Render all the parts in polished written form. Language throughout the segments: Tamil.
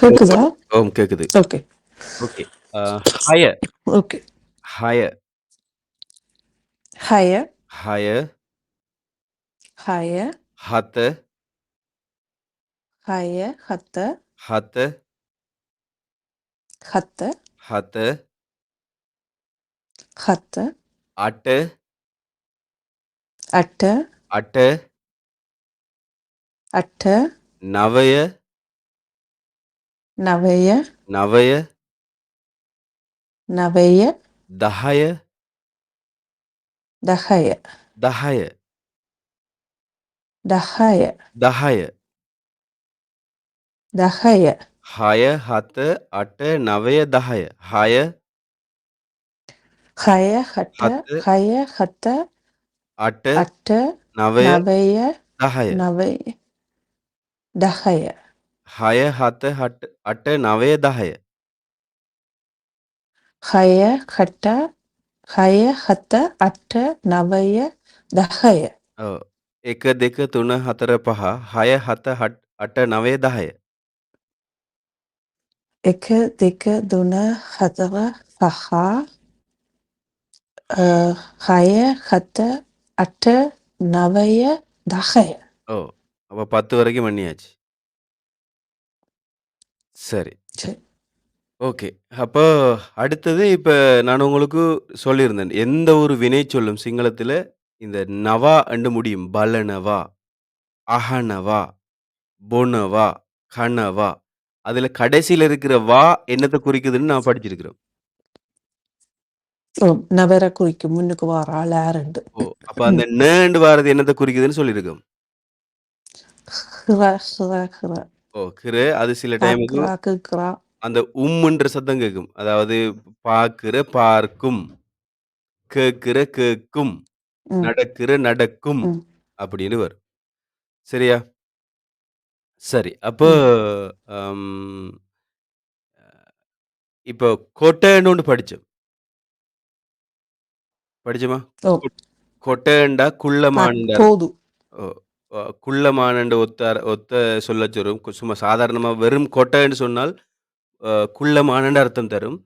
கேக்குதா? கேக்குது. ஓகே. ஓகே. அ ஹய, ஓகே. ஹய, ஹய, ஹய, ஹய, ஹத, ஹய, ஹத்த, ஹத, ஹத்த, ஹத, ஹத்த, அட, அட்ட, அட, அட்ட, நவய, நவய, நவய, நவய, தஹய, தஹய, தஹய, தஹய, தஹய. தஹய, ஹய, ஹத, அட, நவய, தஹய. ஹய, ஹய, ஹட்ட, ஹத, ஹய, ஹத்த, அட, அட்ட, நவய, நவய, தஹய. நவய, தஹய. ஹய, ஹத, அட, நவய, தஹய. ஹய, ஹட்ட, ஹய, ஹத்த, அட்ட, நவய, දහය. ඔව්. 1, 2, 3, 4, 5, 6, 7, 8, 9, 10. 1, 2, 3, 4, 5, 6, 7, 8, 9, 10. ஓ! அப்ப 10 வரைக்கும் பண்ணியாச்சு. சரி. சரி. ஓகே. அப்போ அடுத்தது இப்ப நான் உங்களுக்கு சொல்லியிருந்தேன். எந்த ஒரு வினைச்சொல்லும் சிங்களத்தில இந்த நவா என்று முடியும். பலனவா, அஹனவா, பொனவா, கனவா. அதுல கடைசியில இருக்கிற வா என்னத்த குறிக்குதுன்னு நான் படிச்சிருக்கிறோம். ஓ! நபர குறிக்கும். முன்னுக்கு வார ஆள் யாருண்டு. ஓ! அப்ப அந்த னன்னு வாரது என்னத்த குறிக்குதுன்னு சொல்லியிருக்கோம். ஹ்ர, ஹ்ர, ஹ்ர. ஓ! அது சில டைமுக்கு காக்ரா, கிக்ரா. அந்த என்ற சத்தம் கேட்கும். அதாவது பார்க்கிற பார்க்கும், கேட்கிற கேட்கும், ம், நடக்கிற நடக்கும் ம், அப்படின்னு வரும். சரியா? சரி. அப்போ ம். அம் இப்போ கொட்டன்னு ஒண்ணு படிச்சோம். படிச்சோமா? ஓ! கொட்டன்டா குள்ளமானன்ற அர்த்தம். போது. ஓ குள்ளமானன்ற ஒத்த சொல்லச் வரும். சும்மா சாதாரணமா வெறும் கொட்டன்னு சொன்னால் குள்ளமானன்ற அர்த்தம் தரும்.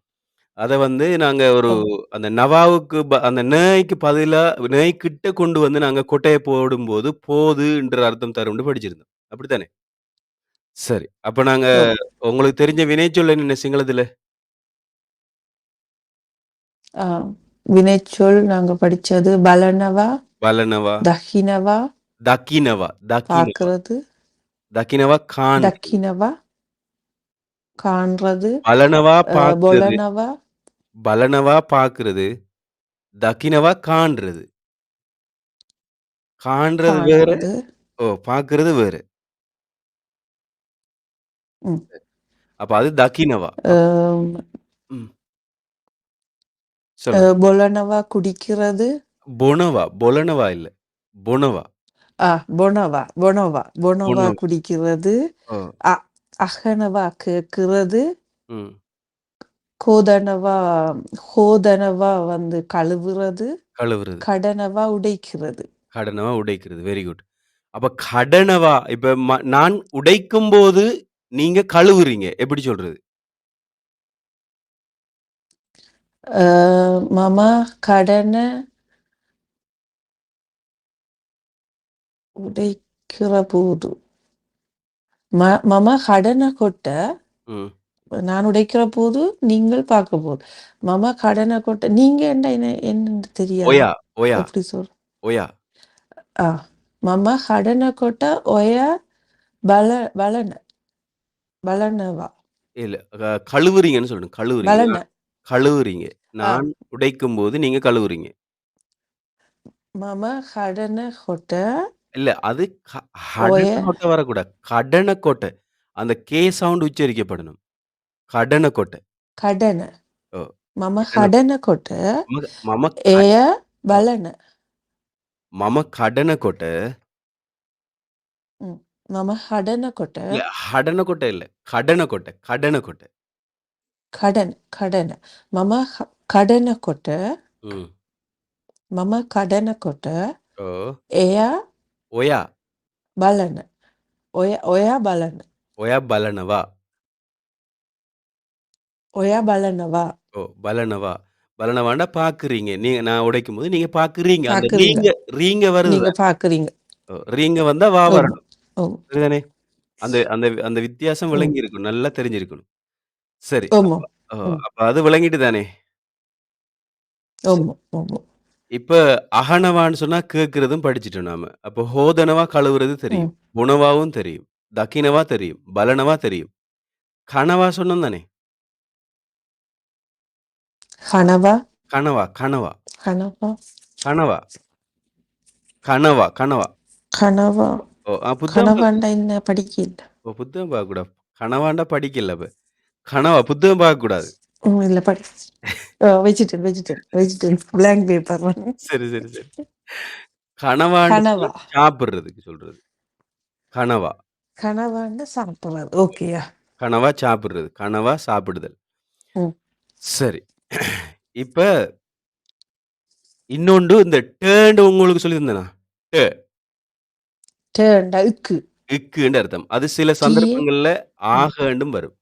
அத வந்து நாங்க ஒரு ஓ! அந்த நவாவுக்கு அந்த னய்க்கு பதிலா னய் கொண்டு வந்து நாங்க கொட்டைய போடும்போது, போதுன்ற அர்த்தம் தரும்னு படிச்சிருந்தோம். அப்படித்தானே? சரி. அப்ப நாங்க ஓ! உங்களுக்கு தெரிஞ்ச வினைச்சொல் என்ன சிங்களத்தில? ஆ, வினைச்சொல் நாங்க படிச்சது பலனவா, பலனவா, தஹினவா, தக்கினவா, தக்கினவா, பார்க்கிறது, தக்கினவா காண்றது. தக்கினவா, காண்றது, பலனவா பார்க்கிறது. பொலனவா, பலனவா பார்க்கிறது. தக்கினவா காண்றது. காண்றது வேற. காண்றது. ஓ! பார்க்கிறது வேற. ம். அப்ப அது தக்கினவா. அம், ம். சொல்லுங்க. பொலனவா குடிக்கிறது. பொனவா, பொலனவா இல்ல. பொனவா. ஆ, பொனவா, பொனவா, பொனவா பொனவா. குடிக்கிறது. ஓ! அ அகனவா கேட்கிறது. ம். கோதனவா ஹோதனவா வந்து கழுவுறது. கழுவுறது. கடனவா உடைக்கிறது. கடனவா உடைக்கிறது. Very good. அப்ப கடனவா இப்ப நான் உடைக்கும்போது நீங்க கழுவுறீங்க. எப்படி சொல்றது? அ மம கடன உடைக்கிற போது. மம கடன கொட்ட ம். நான் உடைக்கிற போது நீங்கள் பார்க்க போது. மம கடன கொட்ட நீங்க என்னன்னு தெரியாது. ஒயா, ஒயா, எப்படி சொல் ஒயா. ஆ. மம கடன கொட்ட ஒய பல பலன பலனவா இல்ல. கழுவுறீங்கன்னு சொல்லணும். கழுவுறீங்க. பலன. கழுவுறீங்க. ஆ. நான் உடைக்கும்போது நீங்க கழுவுறீங்க. மம கடன கொட்ட இல்ல அது ஒய ஹடன கொட்ட வரக்கூடாது. கடன கொட்ட. அந்த கே சவுண்ட் உச்சரிக்கப்படணும். கடன கொட்ட. கடன. ஓ! மம கடன கடன கொட்ட மம மம එය ஓ! බලන. மம கடன கொட்ட. මම හඩනකොට இல்ல ஹடன கொட்ட இல்ல. கடன கொட்ட. கடன கொட்ட. කඩන. මම කඩනකොට ம். මම කඩනකොට ஓ! එයා ஒயா. බලන. ඔයා බලන. ஒயா பலனவா. ஒயா பலனவா. ஓ! பலனவா. பலனவான்னா பார்க்குறீங்க. நான் உடைக்கும்போது நீங்க பார்க்குறீங்க. அந்த பார்க்குறீங்க. ரீங்க வருது நீங்க தானே. பார்க்குறீங்க. ஓ! ரீங்க வந்தா வா ஆமா, வரணும். ஆமா, சரிதானே? அந்த அந்த அந்த வித்தியாசம் ம். விளங்கியிருக்கும். நல்லா தெரிஞ்சிருக்கணும். சரி. ஆமா. ம். அப்ப அது விளங்கிட்டு தானே. சரி. ஆமா, ஆமா. இப்ப அகனவான்னு சொன்னா கேட்கிறதும் படிச்சுட்டோம் நாம. அப்போ ஹோதனவா கழுவுறது ம். தெரியும். புனவாவும் தெரியும். தக்கினவா தெரியும். பலனவா தெரியும். கனவா சொன்னோம் தானே. கனவா, கனவா, கனவா, கனவா, கனவா, கனவா, கனவா. கனவா. ஓ! புத்தகம் கனவாண்டா என்ன படிக்கல. ஓ! புத்தகம் பார்க்கக்கூடாது. கனவாண்டா படிக்கல அப்ப. கனவா புத்தகம் பார்க்கக்கூடாது. இல்ல vegetarian vegetarian vegetarian blank paper. சரி, சரி, சரி. கனவான்னு சொன்னா கனவா. சாப்பிடுறதுக்கு சொல்றது. கனவா. கனவாண்டா சாப்பிடுறது. ஓகேயா. கனவா சாப்பிடுறது. கனவா சாப்பிடுதல். ம். சரி. இப்ப இன்னொன்று இந்த டேன்னு உங்களுக்கு சொல்லியிருந்தேனா? ட, டேண்டா இக்கு. இக்குன்னு அர்த்தம். அது சில டீயே. சந்தர்ப்பங்கள்ல ம். ஆகண்டும் வரும்.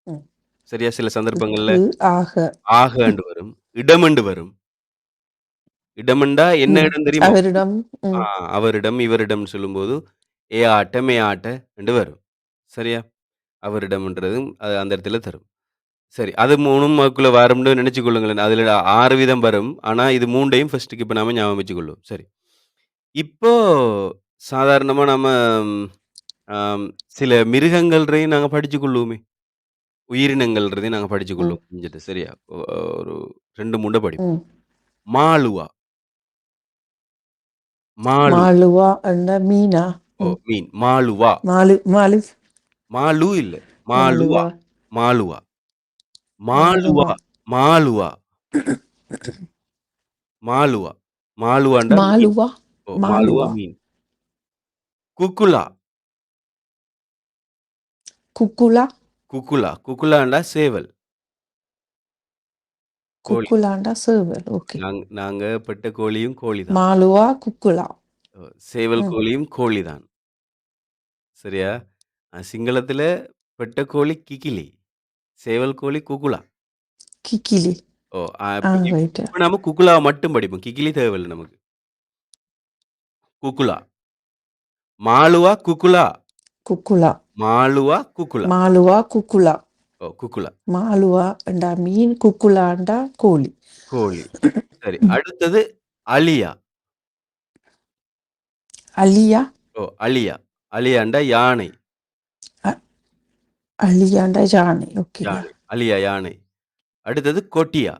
ம். சரியா? சில சந்தர்ப்பங்கள்ல இக்கு ஆக. ஆகண்டு வரும். இடமெண்டு வரும். இடமெண்டா என்ன ம். இடம் தெரியுமா? அவரிடம். ஆ ம். அவரிடம், இவரிடம்னு சொல்லும்போது, ஏ ஆட்ட, மே ஆட்ட என்று வரும். சரியா? அவரிடம்ன்றதும் அந்த இடத்துல தரும். சரி. அது 3ம் அதுக்குள்ள வரும்னு நெனச்சுக் கொள்ளுங்களேன். அதுல 6 விதம் வரும். ஆனா இது 3யும் ஃபர்ஸ்ட்டுக்கு இப்ப நாம ஞாபகம் வச்சுக்கொள்வோம். சரி. இப்போ சாதாரணமா நம்ம ஆம் சில மிருகங்கள்றயும் நாங்க படிச்சுக் கொள்ளுவோமே! உயிரினங்கள்றதையும் நாங்க படிச்சுக் ம். கொள்ளுவோம். புரிஞ்சுது சரியா? ஒரு 2, 3 படிப்போம். ம். மாளுவா, மாளு. மாலுவா அண்டா மீனா. ஓ! ம். மீன். மாளுவா. மாலு மாலு இல்ல. மாளுவா. மாலுவா. மாளுவா. மாளுவா. மாலுவா. மாளுவா. மாளுவா. மாளுவாண்டா மீன். மாலுவா. ஓ! மாளுவா மாலுவா. மீன். குக்குலா. குக்குலா. குக்குலா. குக்குலாண்டா சேவல். கோழி. குக்குலாண்டா சேவல். ஓகே. நாங்க பெட்ட கோழியும் கோழி தான். மாலுவா, குக்குலா. சேவல் ம். கோழியும் கோழி தான். சரியா? சிங்களத்தில பெட்ட கோழி கிகிலி. சேவல் கோழி குகுலா. கிக்கிலி. ஓ! இப்ப ரைட்டு. இப்ப நாம குகுலாவ மட்டும் படிப்போம். கிகிலி தேவையில்ல நமக்கு. குகுலா. மாளுவா, குகுலா. குக்குலா. மாளுவா, குகுலா. மாலுவா, குக்குலா. ஓ! குகுலா. மாலுவா அண்டா மீன், குக்குலாண்டா கோழி. கோழி. சரி. அடுத்தது அலியா. அலியா. ஓ! அலியா. அலியாண்டா யானை. அ அலியாண்டா யானை. ஓகேயா. யானை. அலியா யானை. அடுத்தது கொட்டியா.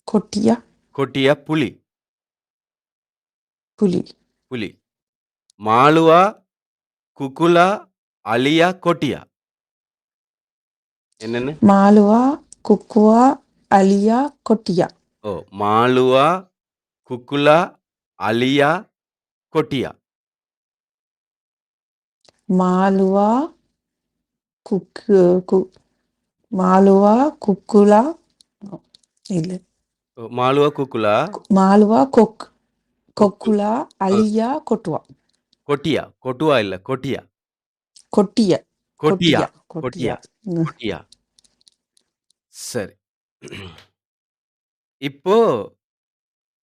கொட்டியா, கொட்டியா புலி. புலி. புலி. மாளுவா, குகுலா, அலியா, கொட்டியா. என்னன்னு? மாலுவா, குக்குவா, அலியா, கொட்டியா. ஓ! மாளுவா, குக்குலா, அலியா, கொட்டியா. மாலுவா, குக்கு கு மாலுவா, குக்குலா. இல்ல. மாளுவா, குக்குலா, மாலுவா, குக்கு கொக்குலா, அ அலியா, கொட்டுவா. கொட்டியா. கொட்டுவா இல்ல. கொட்டியா. கொட்டிய. கொட்டியா. கொட்டியா, கொட்டியா. கொட்டியா. ம். கொட்டியா. சரி. இப்போ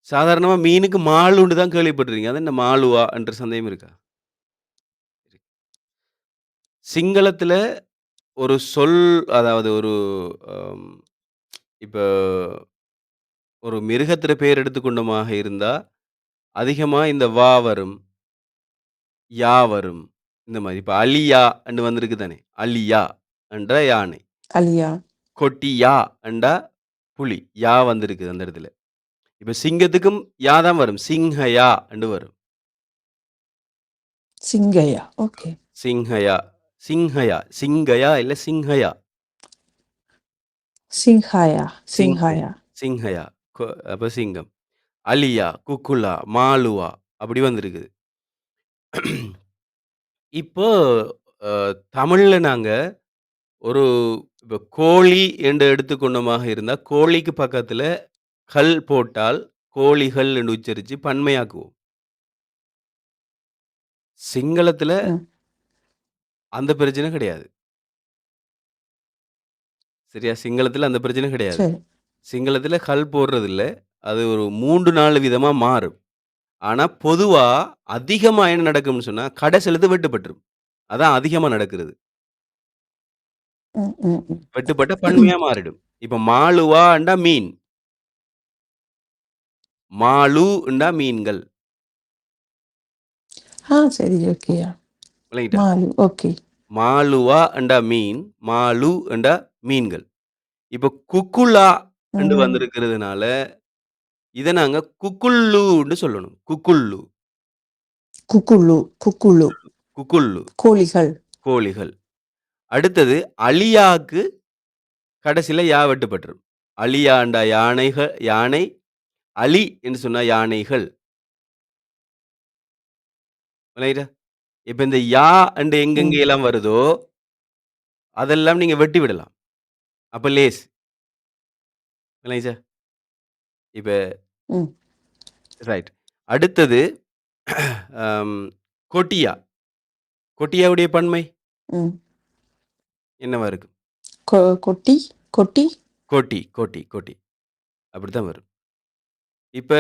சாதாரணமா மீனுக்கு மாலுன்னு தான் கேள்விப்பட்டுருக்கீங்க. அது என்ன மாலுவா என்ற சந்தேகம் இருக்கா? சிங்களத்தில ஒரு சொல் அதாவது ஒரு அம் இப்ப ஒரு மிருகத்தில பெயர் எடுத்துக்கொண்டோமாக இருந்தா, அதிகமா இந்த வா வரும், யா வரும். இந்த மாரி. இப்ப அலியா என்று வந்திருக்கு தானே. அலியா என்ற யானை. அலியா. கொட்டியா என்றா புலி. யா வந்திருக்கு அந்த இடத்துல. இப்ப சிங்கத்துக்கும் யா தான் வரும். சிங்ஹயா என்று வரும். சிங்கையா. ஓகே. சிங்ஹயா, சிங்ஹயா, சிங்கயா இல்ல சிங்ஹயா. சிங்ஹாயா, சிங்ஹயா, சிங்ஹாயா. சிங்ஹயா. அப்ப சிங்கம். அலியா, குக்குலா, மாலுவா அப்படி வந்திருக்குது. இப்போ அ தமிழ்ல நாங்க ஒரு இப்ப கோழி என்று எடுத்துக்கொண்டோமாக இருந்தா, கோழிக்கு பக்கத்துல கள் போட்டால் கோழிகள் என்று உச்சரிச்சு பன்மையாக்குவோம். சிங்களத்துல ம். அந்த பிரச்சனை கிடையாது. சரியா? சிங்களத்தில அந்த பிரச்சனை கிடையாது. சரி. சிங்களத்தில கல் போடுறதில்ல. அது ஒரு 3, 4 விதமா மாறும். ஆனா, பொதுவா அதிகமா என்ன நடக்கும்னு சொன்னா, கடைசி எழுத்து வெட்டுப்பட்டுரும். அதான் அதிகமா நடக்கிறது. ம், ம், வெட்டுப்பட்ட ம். பன்மையா மாறிடும். இப்ப மாளுவாண்டா மீன். மாலு மீன்கள். சரி. ஓகேயா. விளங்கிட்டா? மாலு. ஓகே. மாலுவா மீன். மாலு மீன்கள். இப்ப குக்குலா ம். வந்திருக்கிறதுனால, இத நாங்க குக்குல்லூன்னு சொல்லணும். குக்குல்லு, குக்குலு, குக்குலு. குக்குல்லு கோழிகள். கோழிகள். அடுத்தது அலியாக்கு கடைசில யா வெட்டுப்பட்டுரும். அலியாண்டா யானை, அலி என்று சொன்னா யானைகள். விளங்கிட்டா? இப்ப இந்த யா ம், எங்கெங்கெல்லாம் வருதோ, அதெல்லாம் நீங்க வெட்டி விடலாம். அப்ப லேஸ். விளங்கிச்சா? இப்ப ம், ரைட். அடுத்தது அம் கொட்டியா. கொட்டியாவுடைய பன்மை ம். என்னவா இருக்கும்? கொட்டி, கொட்டி. கோட்டி. அப்படித்தான் வரும். இப்ப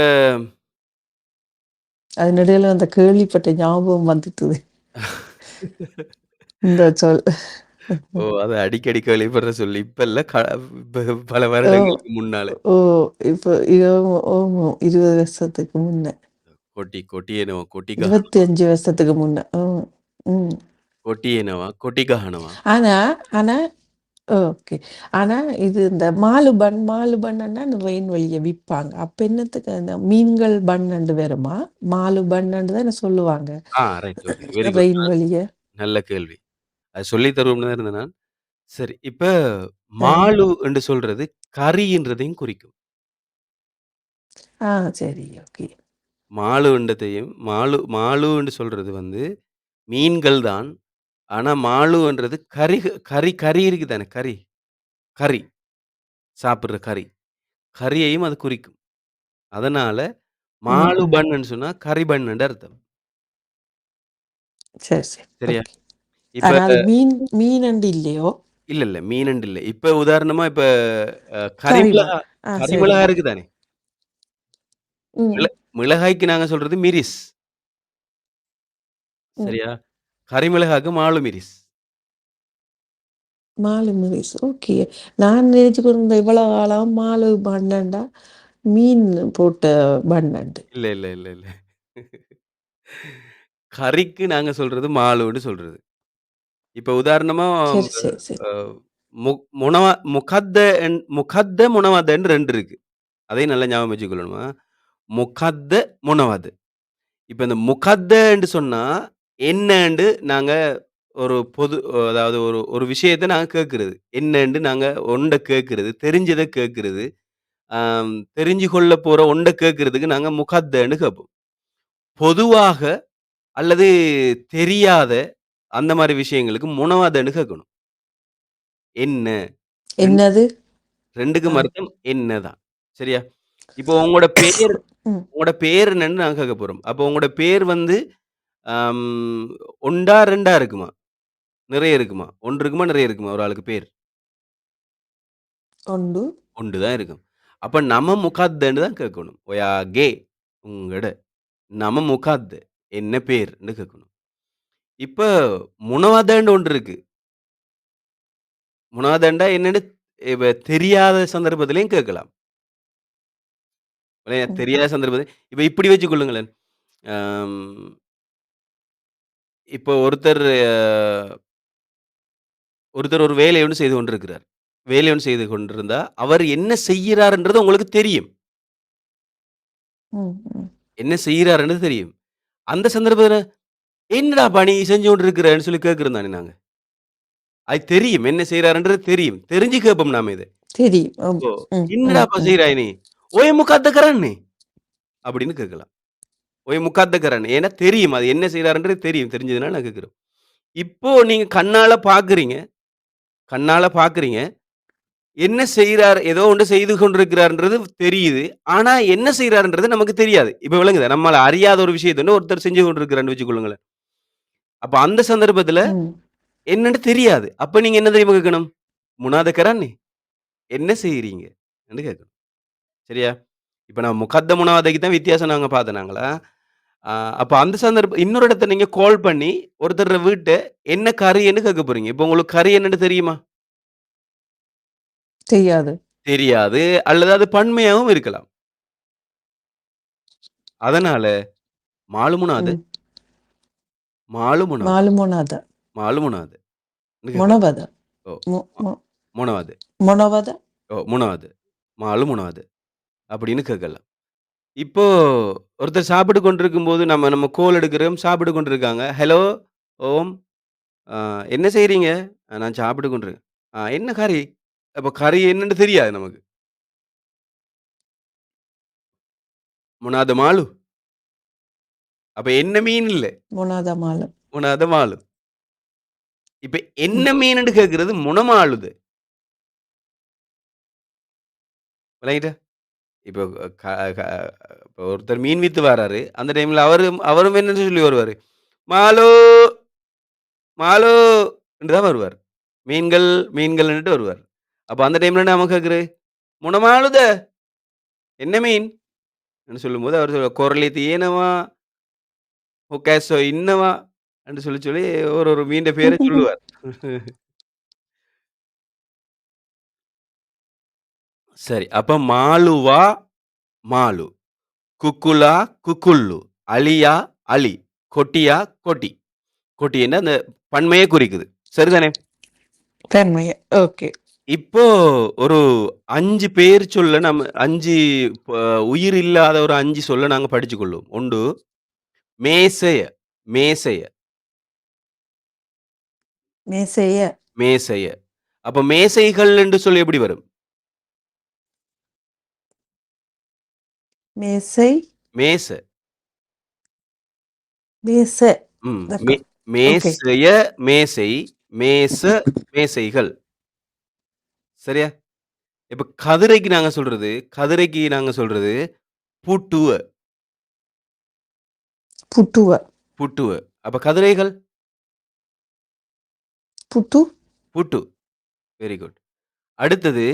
அது நடுவுல அந்த கேள்விப்பட்ட ஞாபகம் வந்துட்டுது. இந்த சொல். ஓ! அத அடிக்கடி கேள்விப்படுற சொல்லு. இப்ப இல்ல. இப்ப பல ஓ! வருடங்களுக்கு முன்னால. ஓ! இப்போ ஓமோ, ஓமோ 20 வருஷத்துக்கு முன்ன. කොටියනවා කොටිගහනවා 25 வருஷத்துக்கு முன்ன. ம். කොටියනවා කොටිගහනවා. ஆனா ஆனா ஓகே. ஆனா இது இந்த மாலு பன் மாலு பன்னுன்னா இந்த வயல்வெளிய விப்பாங்க. அப்ப என்னத்துக்கு அந்த மீன்கள் பன்னுண்டு வருமா? மாலு பன்னுன்னு தானே சொல்லுவாங்க. ரைட். ஓகே. Very good. ரெயின்வெளிய. நல்ல கேள்வி. அது சொல்லி தருவோம்னு தான் இருந்தேன் நான். சரி. இப்ப அ. மாலு என்று சொல்றது கரின்றதையும் குறிக்கும். ஆ சரி. ஓகே. மாலுன்றதையும் மாலு என்று சொல்றது வந்து மீன்கள் தான். ஆனா மாலுன்றது கறி இருக்கு தானே கறி. கறி. சாப்பிடுற கறி. கறியையும் அது குறிக்கும். அதனால ம், மாலு ம். பன்ன்னு சொன்னா கறி பன்னுன்னு அர்த்தம். சரி, சரி. சரியா? ஓகே. இப்ப ஆனா அது மீனண்டு இல்லையோ? இல்ல. மீனண்டு இல்ல. இப்ப உதாரணமா இப்ப கரிமா. சரி. கரிமிளகா இருக்கு தானே! மிள ம், மிளகாய்க்கு நாங்க சொல்றது மிரிஸ். ம். சரியா? கரிமிளகாக்கு மாலு மிரிஸ். மாலு மெரிஸ். ஓகே. நான் நினைச்சுக்கிட்டு இருந்தேன் இவ்வளோ காலம் மாலு பன்னண்டா மீன் போட்ட பன்னண்டு. இல்ல. கறிக்கு நாங்க சொல்றது மாலுன்னு சொல்றது. இப்ப உதாரணமா சரி, சரி, சரி. அ மு முனவ முகத்த, முனவதன்னு 2 இருக்கு. அதையும் நல்லா ஞாபகம் வச்சுக்கொள்ளணுமா? முகத்த, முனவத். இப்ப இந்த முகத்தன்னு சொன்னா, என்னன்னு நாங்க ஒரு பொது அதாவது ஒரு ஒரு விஷயத்த நாங்க கேட்கிறது. என்னன்னு நாங்க ஒண்ட கேட்கிறது. தெரிஞ்சத கேட்கிறது. தெரிஞ்சு கொள்ள போற ஒண்ட கேட்கிறதுக்கு நாங்க முகத்தன்னு கேட்போம். பொதுவாக அல்லது தெரியாத அந்த மாரி விஷயங்களுக்கு முனவதன்னு கேட்கணும். என்ன? 2 என்னது? 2க்கும் ஆ. அர்த்தம் என்ன தான். சரியா? இப்போ ம். உங்களோட பேர் என்னன்னு நாங்க கேட்க போறோம். அப்போ உங்களோட பேர் வந்து அம் 1 2 இருக்குமா? நிறைய இருக்குமா? 1 இருக்குமா? நிறைய இருக்குமா? ஒரு ஆளுக்கு பேர். உண்டு. 1 தான் இருக்கும். அப்ப நம முகாத்தன்னு தான் கேட்கணும். ஒயாகே உங்களோட நம முகாத் என்ன பேர்ன்னு கேட்கணும். இப்ப முனவதன்னு ஒன்று இருக்கு. முனவதண்டா என்னன்னு தெரியாத சந்தர்ப்பத்திலயும் கேட்கலாம். ம். தெரியாத சந்தர்ப்பத்தில் இப்ப இப்படி வச்சுக் கொள்ளுங்களேன். அம் இப்போ ஒருத்தர் ஒரு வேலை ஒண்ணு செய்து கொண்டிருக்கிறார். வேலை ஒண்ணு செய்து கொண்டிருந்தா, அவர் என்ன செய்கிறார்ன்றது உங்களுக்கு தெரியும். ம். ம். என்ன செய்கிறார்ன்றது தெரியும். அந்த சந்தர்ப்பத்தில, "என்னடா பணி செஞ்சு கொண்டு இருக்கிறன்னு" சொல்லி கேட்கிறோம் தானே நாங்க. அது தெரியும். என்ன செய்றாருன்றது தெரியும். தெரிஞ்சு கேட்போம் நாம இத. தெரியும். ஓ! ம். ம். "என்னடாப்பா ம். செய்றாய் நீ?" "ஒய முக்காத்த கரன்னு" அப்படின்னு கேட்கலாம். "ஒய முக்காத்த கரன்னு" ஏன்னா தெரியும். அது என்ன செய்றாருன்றது தெரியும். தெரிஞ்சதுனால நான் கேட்கிறோம். இப்போ நீங்க கண்ணால பார்க்கிறீங்க. என்ன செய்றார்? ஏதோ ஒன்று செய்து கொண்டிருக்கிறார்ன்றது தெரியுது. ஆனா என்ன செய்றார்ன்றது நமக்கு தெரியாது. இப்ப விளங்குதா? நம்மால அறியாத ஒரு விஷயத்த ஒருத்தர் செஞ்சு கொண்டிருக்கிறார்ன்னு வச்சுக்கொள்ளுங்களேன். அப்ப அந்த சந்தர்ப்பத்தில ம். என்னன்னு தெரியாது. அப்ப நீங்க என்ன தெரியுமா கேட்கணும்? "முனாதக்கரான்னி" என்ன செய்றீங்க? ன்னு கேட்கணும். சரியா? இப்ப நான் முகத்த முனாவதைக்கு தான் வித்தியாசம் நாங்க பார்த்தனாங்களா? ஆ அப்ப அந்த இன்னொரு இடத்த நீங்க கால் பண்ணி ஒருத்தர் வீட்ட என்ன கறின்னு கேட்க போறீங்க. இப்ப உங்களுக்கு கறி என்னன்னு தெரியுமா? தெரியாது. தெரியாது. அல்லது அது பன்மையாவும் இருக்கலாம். அதனால மாலுமுனாது, ம். மாலுமுனாது, மாலுமொனாத. மாலுமுனாது ன்னு கேட்கலாம். මොනවද? ஓ! மொ ம மொ முனவாது. මොනවද? ஓ! முனவாது. மாலு முனவாது அப்படின்னு கேட்கலாம். இப்போ ஒருத்தர் சாப்பிட்டு கொண்டிருக்கும்போது நம்ம நம்ம கோல் எடுக்கிறோம். சாப்பிட்டு கொண்டிருக்காங்க. ஹலோ, ஓம். ஆ என்ன செய்றீங்க? நான் சாப்பிட்டு கொண்டிருக்கேன். என்ன கறி? அப்ப கறி என்னன்னு தெரியாது நமக்கு. முனாது மாலு. அப்ப என்ன மீன் இல்ல. මොනාද මාල? முனாது மாலு. இப்ப என்ன ம். மீனுன்னு கேட்கிறது முனமாலுது. விளங்கிட்டா? இப்போ க க இப்போ ஒருத்தர் மீன் வித்து வாராரு. அந்த டைம்ல அவரும் என்னன்னு சொல்லி வருவாரு. மாலு, மாலு என்று தான் வருவாரு. மீன்கள், மீன்கள்ன்னுட்டு வருவாரு. அப்ப அந்த டைம்ல நாம கேட்கிறது, "முனமாலுத என்ன மீன்?" ன்னு சொல்லும்போது அவர் சொல்லுவார், "கொரலி தீயனவா, ஒக்காசோ இன்னவா" என்று சொல்லி சொல்லி ஒரு ஒரு மீன்ட பேர சொல்லுவார். சரி. அப்ப மாலுவா, மாலு. குக்குலா, குக்குல்லு. அலியா, அலி. கொட்டியா, கொட்டி. கொட்டி என்ன அந்த பன்மைய குறிக்குது. சரிதானே? තැන්මය. ඕකේ. இப்போ ஒரு 5 பேர் சொல்ல நம்ம 5 ப உயிர் இல்லாத ஒரு 5 சொல்ல நாங்க படிச்சுக் கொள்வோம். ஒன்று மேசைய, மேசைய, මේසය. மேசைய. அப்ப மேசைகள் என்று சொல்லி எப்படி வரும்? මේසෙයි. மேச. මේස. ம். දක ஓகே. மேசைய, மேசை, மேச, மேசைகள். சரியா? இப்ப கதிரைக்கு நாங்க சொல்றது புட்டுவ, පුටුව. புட்டுவ. அப்ப கதிரைகள் පුටු. புட்டு. Very good. அடுத்தது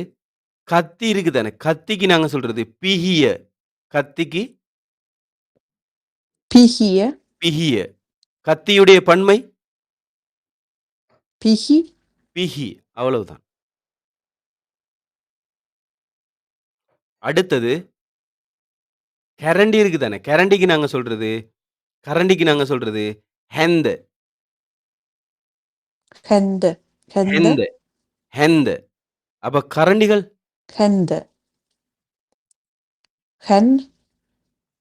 கத்தி இருக்கு தானே, கத்திக்கு நாங்க சொல்றது பிகிய. கத்திக்கு පිහිය. பிகிய. கத்தியுடைய பன்மை පිහි. பிகி. அவ்வளவுதான். அடுத்தது கரண்டி இருக்கு தானே, கரண்டிக்கு நாங்க சொல்றது ஹெந்த, හැන්ද. හැන්ද. ஹெந்த, ஹெந்த. அப்ப கரண்டிகள் හැන්ද. හැන්.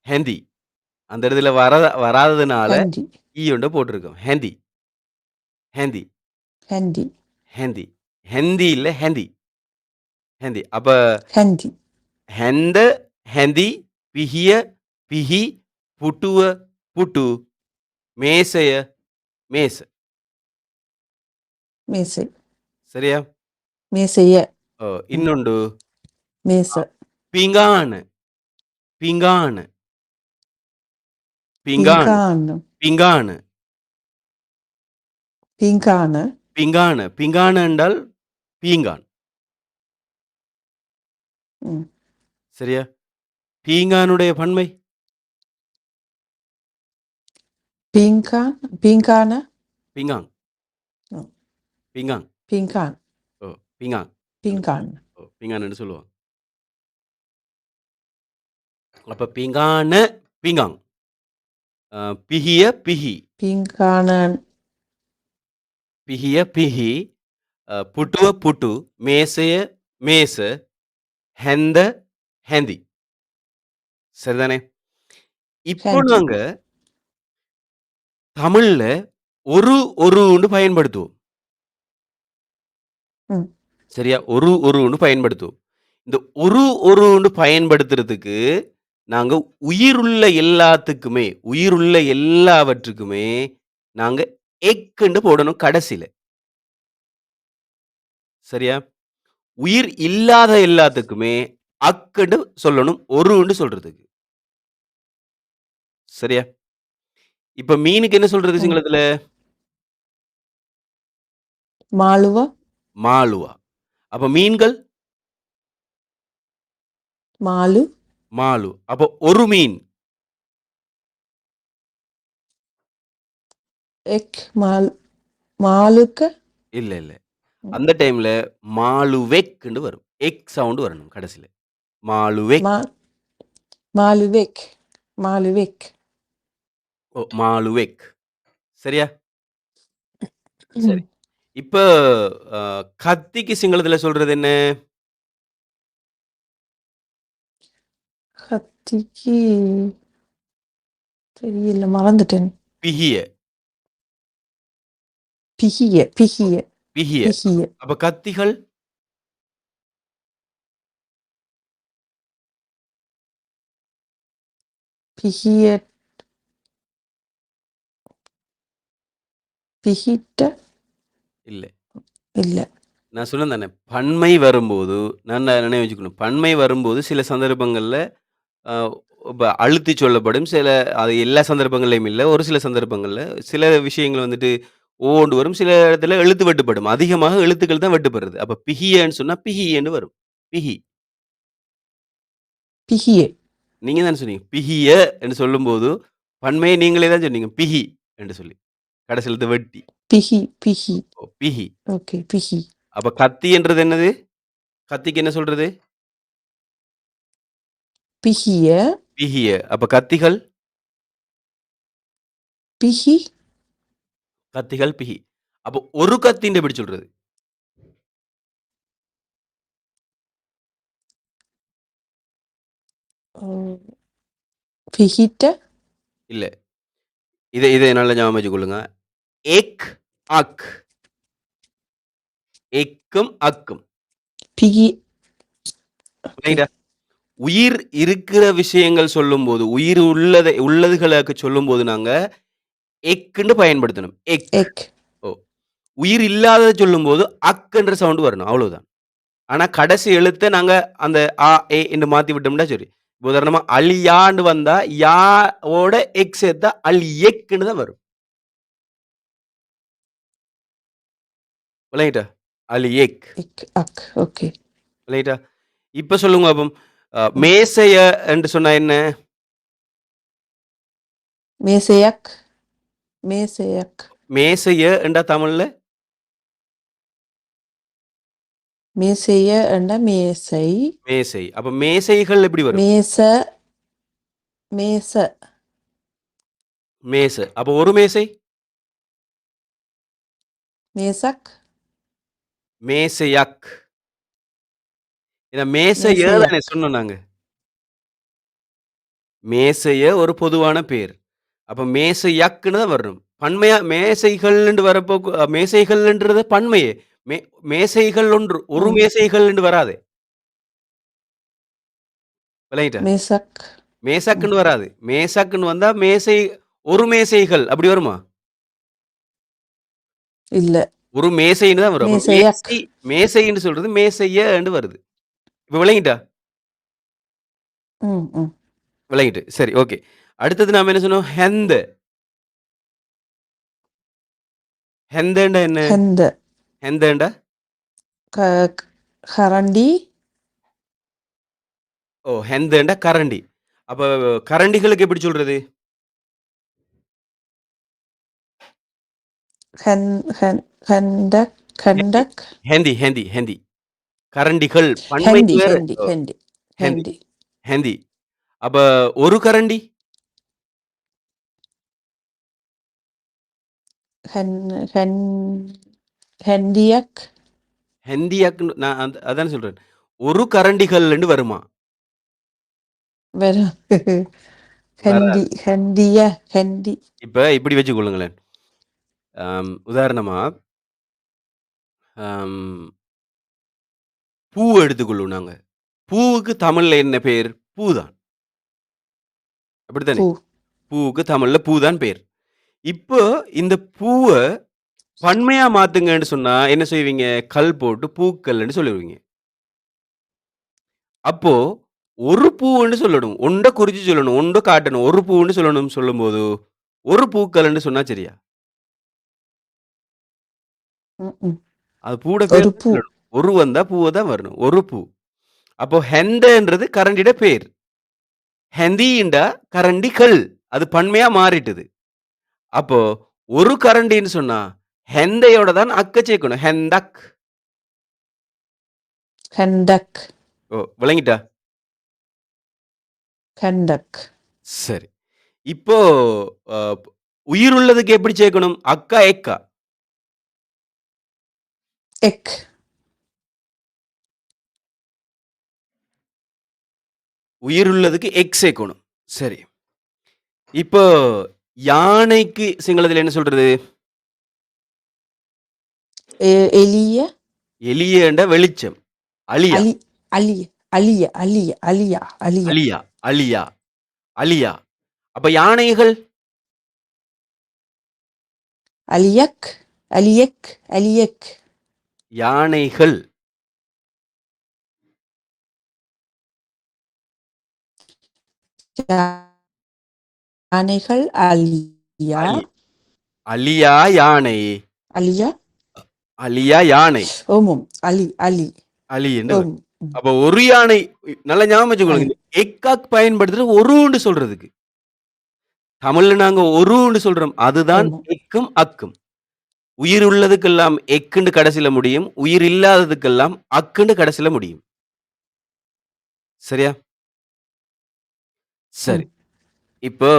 ஹெந்தி. அந்த இடத்துல வராததுனால හැන්ඩි. ஒண்ட போட்டிருக்கோம். ஹெந்தி, ஹெந்தி, හැන්ඩි. ஹெந்தி. ஹெந்தி இல்ல ஹெந்தி, ஹெந்தி. அப்ப හැන්ඩි. ஹெந்த, ஹெந்தி, பிகிய, பிகி, புட்டுவ, புட்டு, மேசைய, மேச. මේසෙයි. சரியா? මේසෙය. ஓ! ம். இன்னொண்டு මේස. பிங்கானு, பிங்கானு, பிங்கானு, පිංකාන්න. பிங்கானு, පිංකාන. பிங்கானு. பிங்கானு என்றால் பீங்கான். ம். சரியா? பீங்கானுடைய பன்மை? පිංකාන්. පිංකාන. பிங்காங், ம். பிங்காங். පිංකාන්. ஓ! பிங்காங் என்று පිංකාන්න. சொல்லுவாங்க. ஓ! பிங்கான் என்று சொல்லுவாங்க. அப்ப பிங்கான, பிங்காங். பிகிய, பிகி. පිංකානන්. பிகிய, பிகி. புட்டுவ, புட்டு. மேசைய, மேச. ஹெந்த, ஹெந்தி. சரிதானே? இப்போ හැන්ඩි. நாங்க தமிழ்ல ஒருன்னு பயன்படுத்துவோம். ம். சரியா? ஒருன்னு பயன்படுத்துவோம். இந்த ஒருன்னு பயன்படுத்துறதுக்கு, நாங்க உயிருள்ள எல்லாவற்றுக்குமே நாங்க எக்ன்னு போடணும் கடைசில. சரியா? உயிர் இல்லாத எல்லாத்துக்குமே அக்ன்னு சொல்லணும். ஒருன்னு சொல்றதுக்கு. சரியா? இப்ப மீனுக்கு என்ன சொல்றது ம். சிங்களத்துல? මාළුව. மாலுவா. அப்ப மீன்கள்? மாலு, மாலு. அப்போ ஒரு மீன். எக், மாலுக்க, இல்ல, இல்ல. அந்த டைம்ல மாலுவெக்ன்னு வரும். எக் சவுண்ட் வரணும் கடைசில. மாலுவெக். மா மாலுவெக், மாலுவெக். மாலுவெக். சரியா? சரி. ம். இப்ப அ கத்திக்கு சிங்களத்துல சொல்றது என்ன? கத்திக்கு தெரியல, மறந்துட்டேன். பிகிய. பிகிய, பிகிய, பிகிய. பிகிய, அப்ப கத்திகள்? பிகிய, பிகிட்ட, இல்ல. இல்ல. நான் சொன்னேன் தானே, பன்மை வரும்போது நல்லா நினைவு வச்சுக்கணும். பன்மை வரும்போது சில சந்தர்ப்பங்கள்ல அ இப்ப அழுத்தி சொல்லப்படும். அது எல்லா சந்தர்ப்பங்கள்லயும் இல்ல. ஒரு சில சந்தர்ப்பங்கள்ல சில விஷயங்கள் வந்துட்டு ஓண்டு வரும். சில இடத்துல எழுத்து வெட்டுப்படும். அதிகமாக எழுத்துக்கள் தான் வெட்டுப்படுறது. அப்ப பிகியன்னு சொன்னா பிஹியன்னு வரும். பிஹி. பிகிய, நீங்க தானே சொன்னீங்க. பிஹிய என்று சொல்லும்போது, பன்மையை நீங்களே தான் சொன்னீங்க. பிஹி என்று சொல்லி. கடைசி எழுத்த வெட்டி. பிகி, பிகி. பிஹி. ஓகே, பிகி. அப்ப கத்தி என்றது என்னது? கத்திக்கு என்ன சொல்றது? பிகிய, பிஹிய. அப்ப கத்திகள்? பிகி, கத்திகள் பிஹி. அப்போ ஒரு கத்தின்னு எப்படி சொல்றது? ம், பிகிட்ட, இல்ல. இத நல்லா ஞாபகம் வச்சுக்கொள்ளுங்க. எக், அக். எக்கும், அக்கும். பிகி. ஓகே. ரைட்டா? உயிர் இருக்கிற விஷயங்கள் சொல்லும்போது, உயிர் உள்ளதுகளுக்கு சொல்லும்போது நாங்க எக்குன்னு பயன்படுத்தணும். எக். எக். ஓ! உயிர் இல்லாதத சொல்லும்போது அக் என்ற சவுண்ட் வரணும். அவ்வளவுதான். ஆனா கடைசி எழுத்த நாங்க அந்த அ, எ என்று மாத்தி விட்டோம்னா சரி. உதாரணமா அலியான்னு வந்தா, யா ஓட எக் சேர்த்தா அலியெக்ன்னு தான் வரும். விளங்கிட்டா? அலியெக். எக், அக். ஓகே. விளங்கிட்டா? இப்ப சொல்லுங்க பாப்போம். ம். மேசைய என்று சொன்னா என்ன? மேசையக், மேசையக். மேசைய என்றா தமிழ்ல? மேசைய என்ற மேசை. மேசை. அப்ப மேசைகள் எப்படி வரும்? மேச, மேச. மேச. அப்ப ஒரு மேசை? மேசக், மேசையக். ஏன்னா மேசைய தானே மேசையக். சொன்னோம் நாங்க. மேசைய ஒரு பொதுவான பேர். அப்ப மேசையக்ன்னு தான் வரணும். பன்மையா மேசைகள்ன்னு வரப்போ மேசைகள்ன்றது பன்மையே. மே மேசைகள் ஒன்று. ஒரு ம். மேசைகள் என்று வராதே. விளங்கிட்டா? மேசக். ம். மேசக்குன்னு வராது. மேசக்குன்னு வந்தா மேசை ஒரு மேசைகள் அப்படி வருமா? இல்ல. ஒரு மேசைன்னு தான் வரும். அப்ப மேசையக். மேசைன்னு சொல்றது மேசையன்னு வருது. இப்ப விளங்கிட்டா? ம், ம். விளங்கிட்டு. சரி, ஓகே. அடுத்தது நாம என்ன சொன்னோம்? ஹெந்த. ஹெந்தண்டா என்ன? ஹெந்த. ஹெந்தண்டா? க கரண்டி. ஹெந்தண்டா கரண்டி. அப்ப கரண்டிகளுக்கு எப்படி சொல்றது? ஹென் ஹென் ஹெண்டக், ஹெந்தி. ஹெண்டக். ஹெந்தி. கரண்டிகள். பன்மை ஹெண்டி, வேற. ஹெண்டி, ஹெண்டி, ஹெந்தி. ஹெண்டி. ஹெந்தி. அப்ப ஒரு கரண்டி? Hen Hen ஹெண்டியக். ஹெந்தியாக்குன்னு நான் அதானே சொல்றேன். ஒரு கரண்டிகள்ன்னு வருமா? வெறும் ஹெண்டி, வராது. ஹெண்டிய, ஹெண்டி. இப்ப இப்படி வச்சுக்கொள்ளுங்களேன். உதாரணமா, அம் பூவ எடுத்துக்கொள்வோம் நாங்க. பூவுக்கு தமிழ்ல என்ன பேர்? பூ தான். அப்படித்தானே? பூ. பூவுக்கு தமிழ்ல பூ தான் பேர். இப்போ இந்த பூவ பன்மையா மாத்துங்கன்னு சொன்னா என்ன செய்வீங்க? கல் போட்டு பூக்கள்ன்னு சொல்லிருவீங்க. அப்போ ஒரு பூவுன்னு சொல்லணும். ஒண்ட குறிச்சு சொல்லணும். ஒண்ட காட்டணும். ஒரு பூவுன்னு சொல்லணும்னு சொல்லும்போது, ஒரு பூக்கள்ன்னு சொன்னா சரியா? ம்ஹ்ம். அது பூவோட ஒரு பேர் தான் பூ. சொல்லணும். ஒரு வந்தா பூவ தான் வரணும். ஒரு பூ. அப்போ ஹெண்டன்றது கரண்டிட பேர். ஹெந்தின்டா கரண்டிகள். அது பன்மையா மாறிட்டுது. அப்போ ஒரு கரண்டின்னு சொன்னா, ஹெந்தையோட தான் அக்க சேர்க்கணும். ஹெந்தக். கண்டக், ஓ! விளங்கிட்டா? கண்டக், சரி. இப்போ அ உயிருள்ளதுக்கு எப்படி சேர்க்கணும்? அக்கா, எக்கா. எக், உயிருள்ளதுக்கு எக் சேர்க்கணும். சரி. இப்போ யானைக்கு சிங்களத்துல என்ன சொல்றது? எலிய, எளியேண்டா வெளிச்சம். அலியா, அலி, அலிய, அலிய, அலிய, அலியா, அலிய, அலியா, அலியா, அலியா. அப்ப யானைகள்? அலியக், அலியக், அலியக், யானைகள். யானைகள், அலியா, அலி அலியா யானை. அலியா, அலியா யானை. ஓமம், அலி, அலி, அலி என்று ஓம், வரும். அப்ப ஒரு யானை நல்லா ஞாபகம் வச்சுக்கோங்க. அலி, இந்த எக்காக் பயன்படுத்துறது ஒருன்னு சொல்றதுக்கு. தமிழ்ல நாங்க ஒருன்னு சொல்றோம். அதுதான் ஓமம், எக்கும், அக்கும். உயிர் உள்ளதுக்கெல்லாம் எக்குன்னு கடைசில முடியும். உயிர் இல்லாததுக்கெல்லாம் அக்குன்னு கடைசில முடியும். சரியா? சரி. ம். இப்போ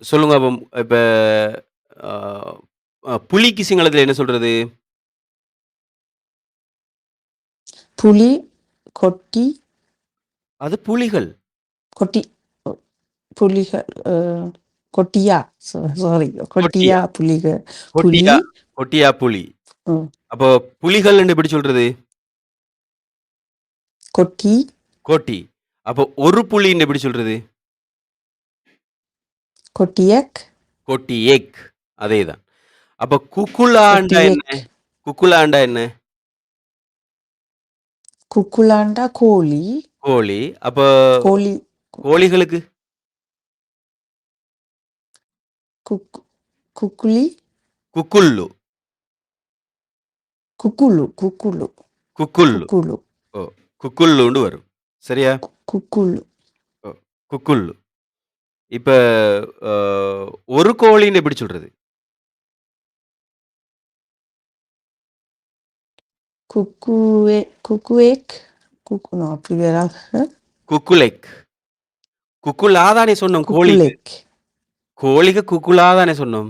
சொல்லுங்க அப்ப இப்ப அ புலிக்கு சிங்களத்துல என்ன சொல்றது? புலி, கொட்டி, அது புலிகள். கொட்டி, புலிகள், கொட்டியா, சாரி, கொட்டியா, கொட்டியா. புலிகள், புலி, கொட்டியா கொட்டியா புலி. ம், அப்போ புலிகள்ன்னு எப்படி சொல்றது? கொட்டி, கோட்டி. அப்போ ஒரு புலின்னு எப்படி சொல்றது? கொட்டியக், கொட்டியேக். அதேதான். அப்ப குக்குலாண்டா என்ன? கொட்டியக், குக்குலாண்டா என்ன? குக்குலாண்டா கோழி, கோழி. அப்ப கோழி, கோழிகளுக்கு? குக்கு, குக்குலி, குக்குல்லு. குக்குலு, குக்குலு, குக்குல்லு. குக்குலு, ஓ! குக்குல்லுன்னு வரும். சரியா? குக்குலு, ஓ! குக்குல்லு. இப்ப அ ஒரு கோழின்னு எப்படி சொல்றது? குக்குவே, குக்குவேக், குக்கு, அப்படி வராது, குக்குலெக். குக்குலா தானே சொன்னோம் கோழிக்கு. குக்குலேக், கோழிக்கு குக்குலா தானே சொன்னோம்.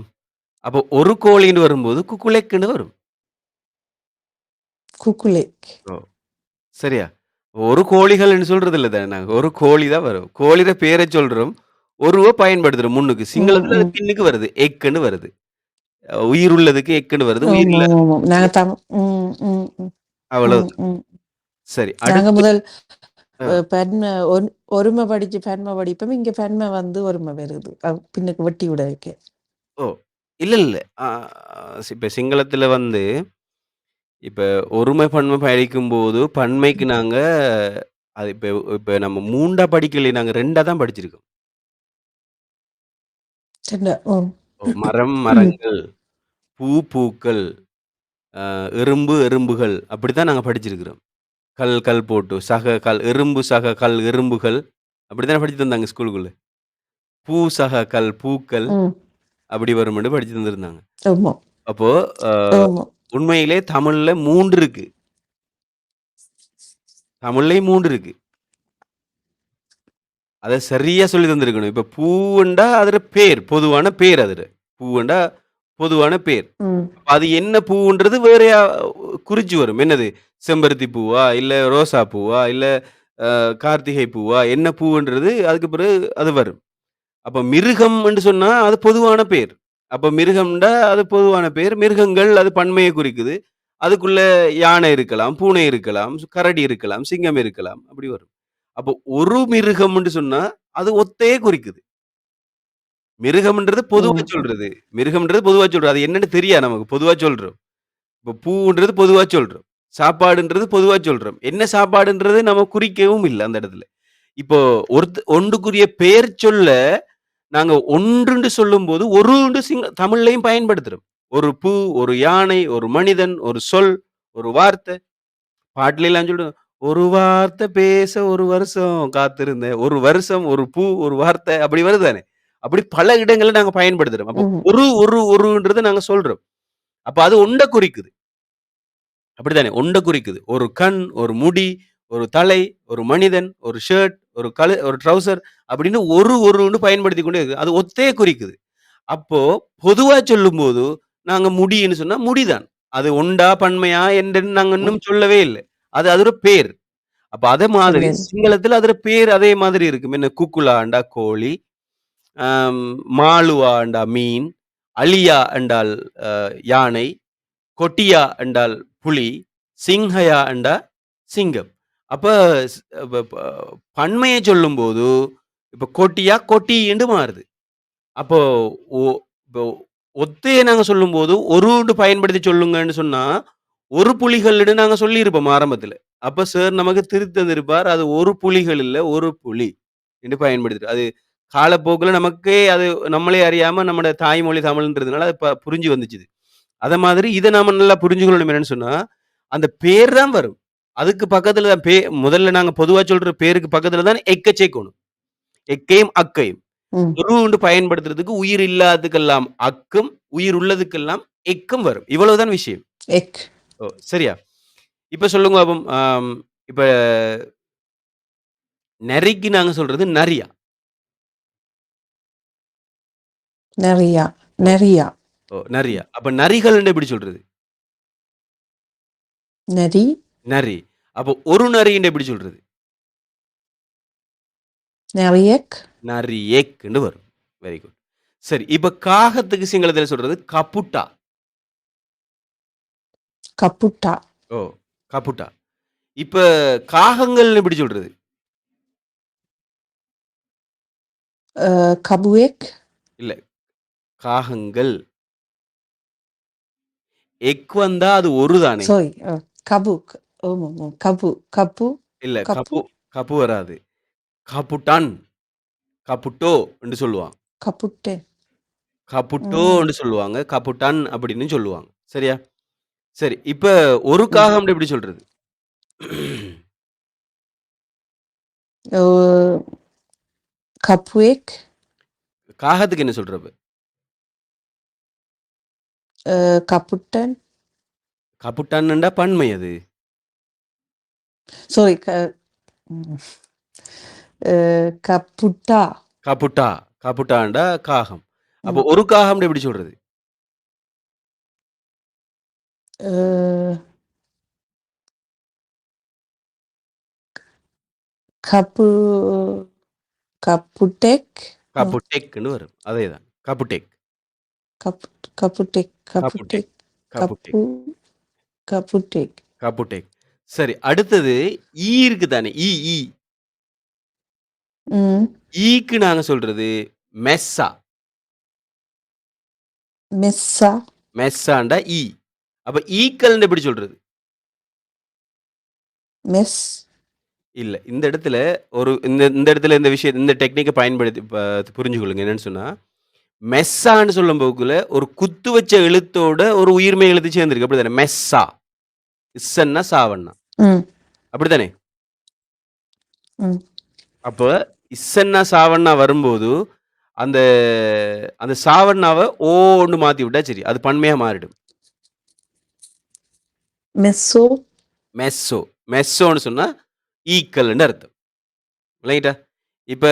அப்போ ஒரு கோழின்னு வரும்போது குக்குலெக்குன்னு வரும். குக்குலேக், ஓ! சரியா? ஒரு கோழிகள்ன்னு சொல்றது இல்ல தானே நாங்க. ஒரு கோழி தான் வரும். கோழிட பேர சொல்றோம். ஒருவ பயன்படுத்துறோம் முன்னுக்கு. ம், சிங்களத்துல அது ம். பின்னுக்கு வருது. எக்குன்னு வருது. உயிர் உள்ளதுக்கு எக்குன்னு வருது. உயிர் ஆமாம், இல்லாததுக்கு ஆமாம். நாங்க ம், ம், ம், ம், அவ்வளவுதான். ம். சரி. நாங்க அடுத்து முதல் அ பன்ம ஒருமை படிச்சு பன்மை படிப்போம். இங்க பன்மை வந்து ஒருமை வருது. பின்னுக்கு வெட்டி விட வைக்க. ஓ! இல்ல, இல்ல. அ இப்ப சிங்களத்துல வந்து இப்ப ஒருமை, பன்மை படிக்கும்போது பன்மைக்கு நாங்க அது இப்ப இப்ப நம்ம 3ஆ படிக்கல. நாங்க 2ஆ தான் படிச்சிருக்கோம். சண்டை. ம். மரம், ம். மரங்கள், பூ, பூக்கள், எறும்பு, எறும்புகள் அப்படித்தான் நாங்க படிச்சிருக்கிறோம். கல், கல் போட்டு, சக கல், எறும்பு சக கல், எறும்புகள் அப்படித்தானே படிச்சு தந்தாங்க ஸ்கூலுக்குள்ள. பூ சக கல், பூக்கள் ம். அப்படி வரும்ன்னு படிச்சு தந்திருந்தாங்க. ஆமா, அப்போ அ ஆமா. உண்மையிலே தமிழ்ல 3 இருக்கு. தமிழ்லயும் 3 இருக்கு. அத சரியா சொல்லி தந்திருக்கணும். இப்ப பூவுண்டா அதோட பேர், பொதுவான பேர் அதுட. பூவுண்டா பொதுவான பேர். ம். அது என்ன பூவுன்றது வேறயா குறிச்சு வரும். என்னது? செம்பருத்தி பூவா? இல்ல ரோசா பூவா? இல்ல கார்த்திகை பூவா? என்ன பூவுன்றது அதுக்கு பிறகு அது வரும். அப்ப மிருகம்ன்னு சொன்னா அது பொதுவான பேர். அப்ப மிருகம்டா அது பொதுவான பேர். மிருகங்கள் அது பன்மைய குறிக்குது. அதுக்குள்ள யானை இருக்கலாம், பூனை இருக்கலாம், கரடி இருக்கலாம், சிங்கம் இருக்கலாம். அப்படி வரும். அப்போ ஒரு மிருகம்ன்னு சொன்னா அது ஒத்தையே குறிக்குது. மிருகம்ன்றது பொதுவா ம். ம். சொல்றது. மிருகம்ன்றது பொதுவா சொல்றது. அது என்னன்னு தெரியாது நமக்கு. பொதுவா சொல்றோம். இப்ப பூவுன்றது பொதுவா சொல்றோம். சாப்பாடுன்றது பொதுவா சொல்றோம். என்ன சாப்பாடுன்றது நம்ம குறிக்கவும் இல்ல அந்த இடத்துல. இப்போ ஒன்றுக்குரிய பெயர் சொல்ல நாங்க ஒன்றுன்னு சொல்லும்போது, ஒருன்று தமிழ்லயும் பயன்படுத்துறோம். ஒரு பூ, ஒரு யானை, ஒரு மனிதன், ஒரு சொல், ஒரு வார்த்தை. பாட்டுலலாம் சொல்றோம். ஒரு வார்த்தை பேச 1 வருஷம் காத்திருந்தேன். 1 வருஷம், 1 பூ, 1 வார்த்தை அப்படி வருது தானே. அப்படி பல இடங்கள்ல நாங்க பயன்படுத்துறோம். அப்போ ம்ஹ்ம். ஒருன்றத நாங்க சொல்றோம். அப்ப அது ஒண்ட குறிக்குது. அப்படித்தானே? ஒண்ட குறிக்குது. ஒரு கண், ஒரு முடி, ஒரு தலை, ஒரு மனிதன், ஒரு ஷர்ட், ஒரு ட்ரவுசர் அப்படின்னு ஒருன்னு பயன்படுத்திக் கொண்டே இருக்கு. அது ஒத்தே குறிக்குது. அப்போ பொதுவா சொல்லும்போது, நாங்க முடின்னு சொன்னா முடிதான். அது உண்டா, பன்மையா என்றன்னு நாங்க ம். இன்னும் சொல்லவே இல்ல. அது அதோட பேர். அப்ப அதே மாதிரி இல்ல. சிங்களத்துல அதோட பேர் அதே மாதிரி இருக்கும். என்ன குக்குலாண்டா கோழி, அம் மாலுவா என்றா மீன், அலியா என்றால் யானை, கொட்டியா என்றால் புலி, சிங்ஹயா என்றா சிங்கம். அப்ப ஸ் ப ப பன்மைய சொல்லும்போது, இப்ப கொட்டியா, கொட்டி என்று மாறுது. அப்போ ஒ இப்போ ஒத்தைய நாங்க சொல்லும்போது, ஒருன்னு பயன்படுத்தி சொல்லுங்கன்னு சொன்னா, ஒரு புலிகள்ன்னு நாங்க சொல்லியிருப்போம் ஆரம்பத்துல. அப்ப சார் நமக்கு திருத்தந்திருப்பார். அது ஒரு புலிகள் இல்ல, ஒரு புலி என்று பயன்படுத்திட்டு. அது காலப்போக்குல நமக்கே அது நம்மளே அறியாம நம்மோட தாய்மொழி தமிழ்ன்றதுனால அது புரிஞ்சு வந்துச்சு. அத மாதிரி இத நாம நல்லா புரிஞ்சுக்கணும் என்னன்னு சொன்னா, அந்த பேர் தான் வரும். அதுக்கு பக்கத்துல தான் முதல்ல நாங்க பொதுவா சொல்ற பேருக்கு பக்கத்துல தான் எக்க சேர்க்கணும். எக்கையும், அக்கையும். ம். ன்னு பயன்படுத்துறதுக்கு உயிர் இல்லாததுக்கெல்லாம் அக்கும், உயிர் உள்ளதுக்கெல்லாம் எக்கும் வரும். இவ்வளவுதான் விஷயம். எக். ஓ! சரியா? இப்ப சொல்லுங்க பாப்போம். இப்ப நரிக்கு நாங்க சொல்றது நரியா? நெறையா, ஓ! நெறையா. ஓ! நரியா. அப்ப நரிகள்ன்னு எப்படி சொல்றது? நரி, நரி. அப்போ ஒரு நரின்னு எப்படி சொல்றது? நெறையக், நரியேக்ன்னு வரும். Very good. சரி. இப்ப காகத்துக்கு சிங்களத்துல சொல்றது கப்புட்டா. கப்புட்டா, ஓ! கப்புட்டா. இப்ப காகங்கள்ன்னு எப்படி சொல்றது? கபுவேக். இல்ல. காகங்கள். எக் வந்தா அது ஒரு தானே. சாரி, கபுக். ஆமாமா. கபு, கப்பு, இல்ல கப்பு, கப்பு கப்பு வராது. கப்புட்டான், கப்புட்டோ என்று சொல்லுவான். கப்புட்டே. ம். கப்புட்டோன்னு சொல்லுவாங்க. கப்புட்டான் அப்படின்னு சொல்லுவாங்க. சரியா? சரி. இப்ப ஒரு ம். காகம்ன்னு எப்படி சொல்றது? ஓ கப்புவேக், காகத்துக்கு என்ன சொல்ற அப்ப? கப்புட்டன். கப்புட்டான்னுண்டா பன்மை அது. சாரி, ம். கப்புட்டா. கப்புட்டா. கப்புட்டான்டா காகம். அப்போ ம். ஒரு காகம்ன்னு எப்படி சொல்றது? அ கப்பு கப்புடெக். நோ. கப்புட்டெக்ன்னு வரும். அதேதான். கப்புட்டெக். கப் கப்புடெக், கப்புட்டெக். கப்புடெக், கப்புட்டெக். கப்பு கப்புடெக். கப்புட்டெக். சரி. அடுத்தது இருக்கு தானே. ஈ. ம். ஈக்கு நாங்க சொல்றது மெஸ்ஸா. மெஸ்ஸா, மெஸ்ஸான்டா ஈ. அப்ப ஈக்கள்ன்னு எப்படி சொல்றது? மெஸ், இல்ல. இந்த இடத்துல இந்த இந்த இடத்துல இந்த இந்த டெக்னிக்க பயன்படுத்தி புரிஞ்சு கொள்ளுங்க. என்னன்னு சொன்னா, மெஸ்ஸான்னு சொல்லும் போக்குல ஒரு குத்து வச்ச எழுத்தோட ஒரு உயிர்மெய் எழுத்து சேர்ந்திருக்கு. அப்படித்தானே? மெஸ்ஸா. இஸ்ஸன்னா சாவன்னா. ம், அப்படித்தானே? ம். அப்ப இஸ்ஸன்னா சாவன்னா வரும்போது, அந்த அந்த சாவண்ணாவ ஓன்னு மாத்தி விட்டா சரி. அது பன்மையா மாறிடும். மெஸ்ஸோ, மெஸ்ஸோ. மெஸ்ஸோன்னு சொன்னா ஈக்கள்ன்னு அர்த்தம். விளங்கிட்டா? இப்ப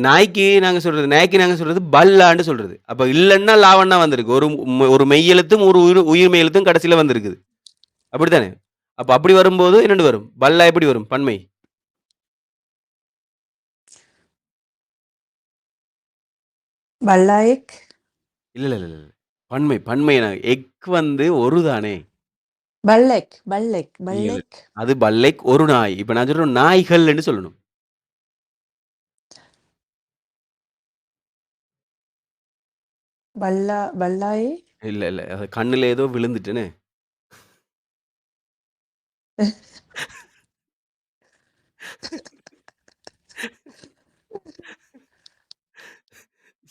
நாய்க்கு நாங்க சொல்றது பல்லான்னு சொல்றது. அப்ப இல்லன்னா லாவண்ணா வந்திருக்கு. ஒரு மெய் எழுத்தும், ஒரு உயிர் மெய் எழுத்தும் கடைசில வந்திருக்குது. அப்படித்தானே? அப்ப அப்படி வரும்போது என்னண்டு வரும்? பல்லா எப்படி வரும்? பன்மை. வல்லாய்க், இல்ல. பன்மை. எக் வந்து ஒரு தானே. பல்லெக், பல்லெக், இல்ல. பல்லெக், அது பல்லைக் ஒரு நாய். இப்ப நான் சொல்றேன் நாய்கள்ன்னு சொல்லணும். வல்லாய். இல்ல. அது கண்ணுல ஏதோ விழுந்துட்டுன்னு.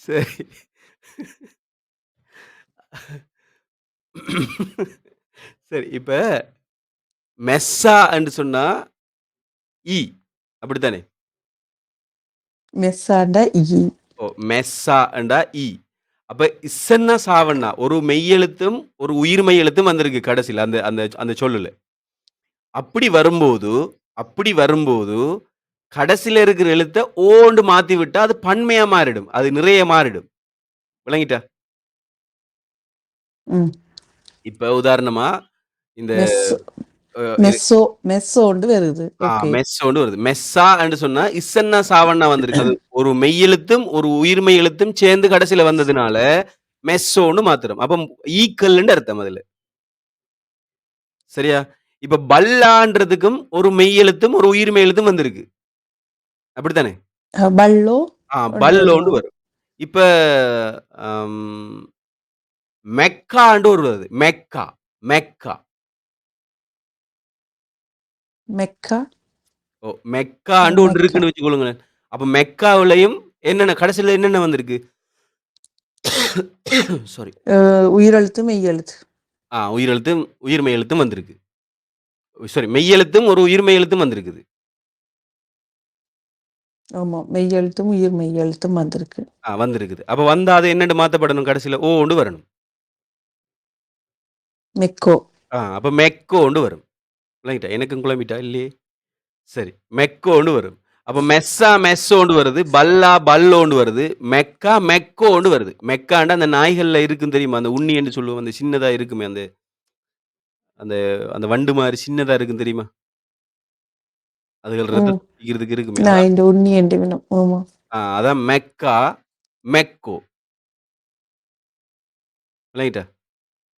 சரி. சரி. இப்ப மெஸ்ஸா என்று சொன்னா ஈ. அப்படித்தானே? மெஸ்ஸாண்டா ஈ. ஓ! மெஸ்ஸா என்றா ஈ. அப்ப இஸ்ஸன்னா சாவன்னா ஒரு மெய்யெழுத்தும், ஒரு உயிர்மெய் எழுத்தும் வந்திருக்கு கடைசில அந்த அந்த அந்த சொல்லுல. அப்படி வரும்போது அப்படி வரும்போது, கடைசில இருக்கிற எழுத்த ஓண்டு மாத்தி விட்டா அது பன்மையா மாறிடும். அது நிறைய மாறிடும். விளங்கிட்டா? ம். இப்ப உதாரணமா இந்த மெஸ்ஸோ அ இ மெஸ்ஸோ மெஸ்ஸோண்டு வருது. ஓகே. மெஸ்ஸோண்டு வருது. மெஸ்ஸா என்று சொன்னா, இஸ்ஸன்னா சாவன்னா வந்திருக்கு. அது ஒரு மெய்யெழுத்தும், ஒரு உயிர்மெய் எழுத்தும் சேர்ந்து கடைசில வந்ததுனால, மெஸ்ஸோன்னு மாத்துறோம். அப்ப ஈக்வல்ன்னு அர்த்தம் அதுல. சரியா? இப்ப பல்லான்றதுக்கும் ஒரு மெய் எழுத்தும், ஒரு உயிர்மெய் எழுத்தும் வந்திருக்கு. அப்படித்தானே? பல்லோ ஒண்டு பல்லோண்டு வருமா? வரும். இப்ப அம் மெக்காண்டு ஒரு வருது. Mecca, Mecca. மெக்கா, மெக்காண்டு ஒன்று மெக்கா. இருக்குன்னு வச்சுக்கொள்ளுங்களேன். அப்ப மெக்காவுலயும் என்னென்ன கடைசில என்னென்ன வந்திருக்கு? சாரி. உயிரெழுத்து, மெய்யெழுத்து. உயிரெழுத்தும், உயிர்மெய் எழுத்தும் வந்திருக்கு. சாரி மெய்யெழுத்தும், ஒரு உயிர்மெய் எழுத்தும் வந்திருக்குது. ஆமா. மெய்யெழுத்தும், உயிர் மெய்யெழுத்தும் வந்திருக்கு. வந்திருக்குது. அப்ப வந்தா அது என்னன்னு மாத்தப்படணும் கடைசில? ஓண்டு வரணும். மெக்கோ. அப்ப மெக்கோண்டு வரும். விளங்கிட்டா? எனக்கும் குழம்பிட்டா? இல்லையே! சரி. மெக்கோன்னு வரும். அப்ப மெஸ்ஸா மெஸ்ஸோண்டு வருது. பல்லா பல்லோண்டு வருது. மெக்கா மெக்கோண்டு வருது. மெக்காண்டா அந்த நாய்கள்ல இருக்கும் தெரியுமா? அந்த உண்ணி என்று சொல்லுவோம். அந்த சின்னதா இருக்குமே அந்த அந்த அந்த வண்டு மாரி சின்னதா இருக்கும் தெரியுமா? அதுகள் ம். ரத்தத்த குடிக்கிறதுக்கு இருக்குமே. நான் இந்த உண்ணி எண்டு வினம். ஆமா. அதான் மெக்கா, மெக்கோ. விளங்கிட்டா?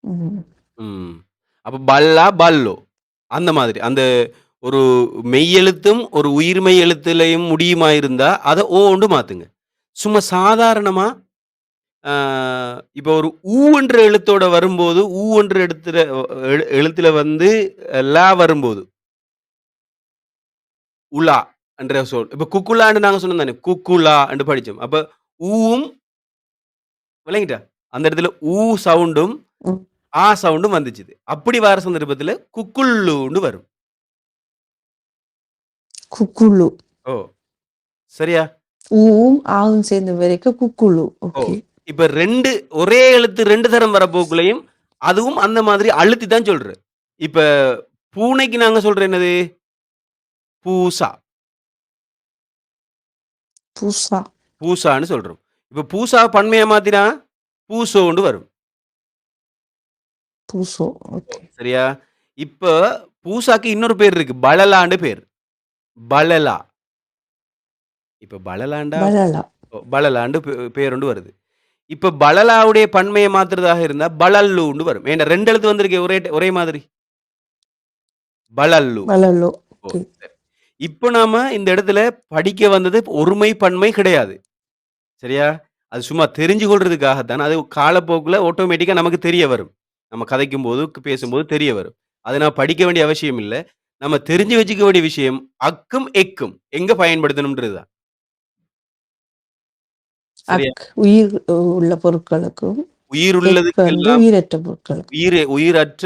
ம். ம். அப்ப பல்லா பல்லோ. அந்த மாதிரி. அந்த ஒரு மெய்யெழுத்தும், ஒரு உயிர்மெய் எழுத்துலயும் முடியுமா இருந்தா, அத ஓண்டு மாத்துங்க. சும்மா சாதாரணமா ஆ இப்ப ஒரு என்ற எழுத்தோட வரும்போது, என்ற எழுத்துல வந்து லா வரும்போது, உலா என்ற சொல். இப்ப குக்குலான்னு நாங்க சொன்னோம் தானே, குக்குலா என்று படிச்சோம். அப்ப ஊவும் விளங்கிட்டா? அந்த இடத்துல சவுண்டும், ம். சவுண்டும் வந்துச்சு. அப்படி வர சந்தர்ப்பத்துல குக்குள்ளூன்னு வரும். குக்குலு. ஓ! சரியா? ஊவும், ஆவும் சேர்ந்த வரைக்கும் குக்குலு. ஓ! ஓகே. இப்ப 2 ஒரே எழுத்து 2 தரம் வரப்போக்குலயும், அதுவும் அந்த மாதிரி அழுத்தி தான் சொல்றேன். இப்ப பூனைக்கு நாங்க சொல்ற என்னது? பூசா. பூசா. பூசான்னு சொல்றோம். இப்ப பூசாவ பன்மையா மாத்தினா, பூசோன்னு வரும். பூசோ. ஓகே. சரியா? இப்ப பூசாக்கு இன்னொரு பேர் இருக்கு. பலலான்னு பேர். பலலா. இப்ப பலலாண்டா பலலா. பலலாண்டு பேருண்டு வருது. இப்ப பலலாவுடைய பன்மைய மாத்துறதாக இருந்தா, பலல்லூன்னு வரும். ஏன்டா 2 எழுத்து வந்திருக்கே ஒரே மாதிரி. பலல்லு. பலலோ. ஓ! ஓகே. சரி. இப்ப நாம இந்த இடத்துல படிக்க வந்தது ஒருமை, பன்மை கிடையாது. சரியா? அது சும்மா தெரிஞ்சு கொள்றதுக்காக தான். அது காலப்போக்குல ஆட்டோமேட்டிக்கா நமக்கு தெரிய வரும். நம்ம கதைக்கும்போது, பேசும்போது தெரிய வரும். அத நான் படிக்க வேண்டிய அவசியம் இல்ல. நம்ம தெரிஞ்சு வச்சுக்க வேண்டிய விஷயம் அக்கும், எக்கும் எங்க பயன்படுத்தணும்ன்றது தான். சரியா? உயிர் உள்ள பொருட்களுக்கும், உயிர் எக் வந்து உள்ளதுக்கெல்லாம் உயிரற்ற பொருட்களுக்கும். உயிரற்ற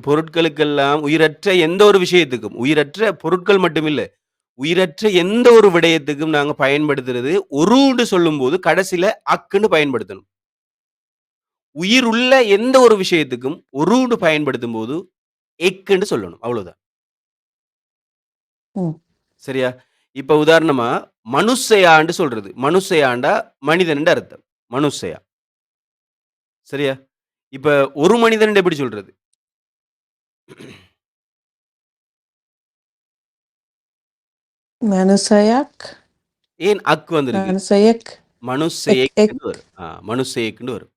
பொருட்களுக்கெல்லாம் உயிரற்ற எந்த ஒரு விஷயத்துக்கும், உயிரற்ற பொருட்கள் மட்டுமில்ல. உயிரற்ற எந்த ஒரு விடயத்துக்கும் நாங்க பயன்படுத்துறது ஒருன்னு சொல்லும்போது கடைசில அக்குன்னு பயன்படுத்தணும். உயிருள்ள எந்த ஒரு விஷயத்துக்கும் ஒருன்னு பயன்படுத்தும்போது எக்குன்னு சொல்லணும். அவ்வளவுதான். ம். சரியா? இப்ப உதாரணமா மனுஷ்யயான்னு சொல்றது. மனுஷ்யயாண்டா மனிதன்ன்னு அர்த்தம். மனுஷ்யயா. சரியா? இப்ப ஒரு மனிதன் எப்படி சொல்றது? மனுசயாக், ஏன் அக் வந்திருக்கு? மனுசயக், எக் எக், மனுஷேக்ன்னு வரும். மனுஷேக்ன்னு வரும்.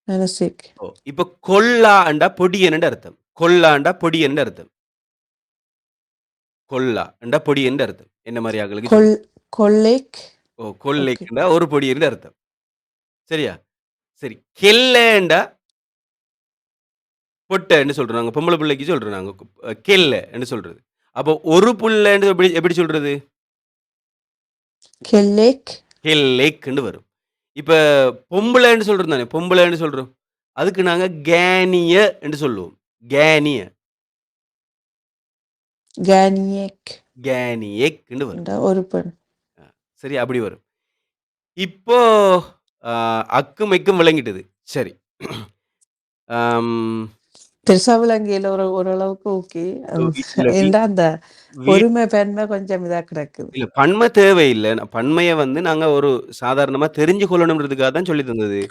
மனுசிக். இப்ப கொல்லாண்டா பொடியன்னு அர்த்தம். கொல்லாண்டா பொடியன்னு அர்த்தம். கொல்லாண்டா பொடியன்னு அர்த்தம். என்ன மாரி ஆட்களுக்கு கொல் சொல்றேன். கொல்லேக். ஓகே. கொல்லைக்குண்டா ஒரு பொடியன்னு அர்த்தம். சரியா? சரி. கெல்லேண்டா பொட்டன்னு சொல்றோம். நாங்க பொம்பள பிள்ளைக்கு சொல்றோம் நாங்க. கெல்லன்னு சொல்றது. அப்போ ஒரு புள்ளன்னு எப்படி எப்படி சொல்றது? கெல்லேக். கெல்லேக்ன்னு வரும். இப்ப பொம்பளன்னு சொல்றோம் தானே, பொம்பளன்னு சொல்றோம். அதுக்கு நாங்க கேனிய என்று சொல்லுவோம். கேனிய. கேனியேக். கேனியெக்ன்னு வரும். என்ற ஒரு பெண். அ சரி அப்படி வரும். இப்போ அ அக்கும், இக்கும் விளங்கிட்டது. சரி. அம் பெருசா விளங்கியல ஓரளவுக்கு ஓகே. இல்ல ஏன்டா அந்த வீ ஒருமை, பெருமை கொஞ்சம் இதா கிடக்குது. இல்ல பன்மை தேவையில்ல. பன்மைய வந்து நாங்க ஒரு சாதாரணமா தெரிஞ்சு கொள்ளணும்ன்றதுக்காக தான் சொல்லி தந்தது.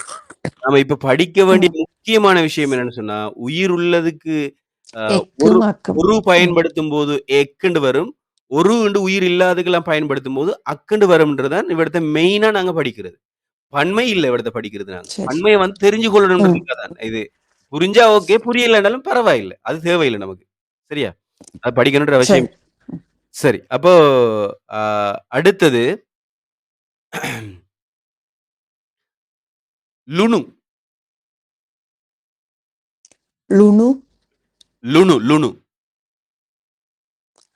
நாம இப்ப படிக்க வேண்டிய ம். முக்கியமான விஷயம் என்னன்னு சொன்னா, உயிர் உள்ளதுக்கு அ ஒரு எக்கும், அக்கும். ஒரு ம். பயன்படுத்தும்போது எக்குண்டு வரும். ஒருண்டு உயிர் இல்லாததுக்கெல்லாம் பயன்படுத்தும்போது அக்குண்டு வரும்ன்றது தான் இவிடத்த மெயினா நாங்க படிக்கிறது. பன்மை இல்ல இவிடத்த படிக்கிறது நாங்க. சரி. பன்மைய வந்து தெரிஞ்சு ம். கொள்ளணும்ன்றதுக்காக தான். இது புரிஞ்சா ஓகே, புரியலனாலும் பரவாயில்ல. அது தேவையில்ல நமக்கு. சரியா? அது படிக்கணுன்ற சரி. அவசியம் சரி. அப்போ அ அடுத்தது லுனு. லுனு, லுனு.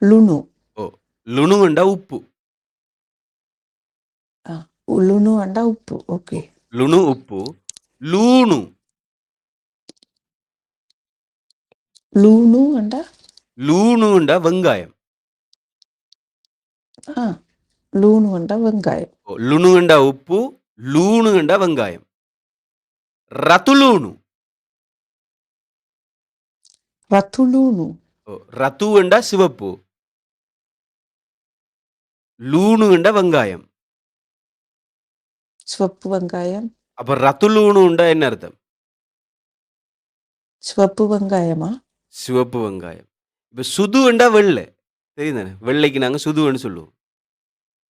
லுனு. ஓ! லுணுண்டா உப்பு. ஆ. லுனு அண்டா உப்பு. ஓ! ஓகே. லுணு உப்பு. லூணு. லூனு அண்டா லூணுண்டா வெங்காயம். ஆ. லூனு அண்டா வெங்காயம். ஓ! லுணுண்டா உப்பு. லூணுண்டா வெங்காயம். ரத்துலூணு. ரத்துலூனு. ஓ! ரத்துண்டா சிவப்பு. லூணுண்டா வெங்காயம். சிவப்பு வெங்காயம். அப்ப ரத்துலூணுண்டா என்ன அர்த்தம்? சிவப்பு வெங்காயமா? சிவப்பு வெங்காயம். இப்ப சுதுண்டா வெள்ளை. தெரியும் தானே? வெள்ளைக்கு நாங்க சுதுன்னு சொல்லுவோம்.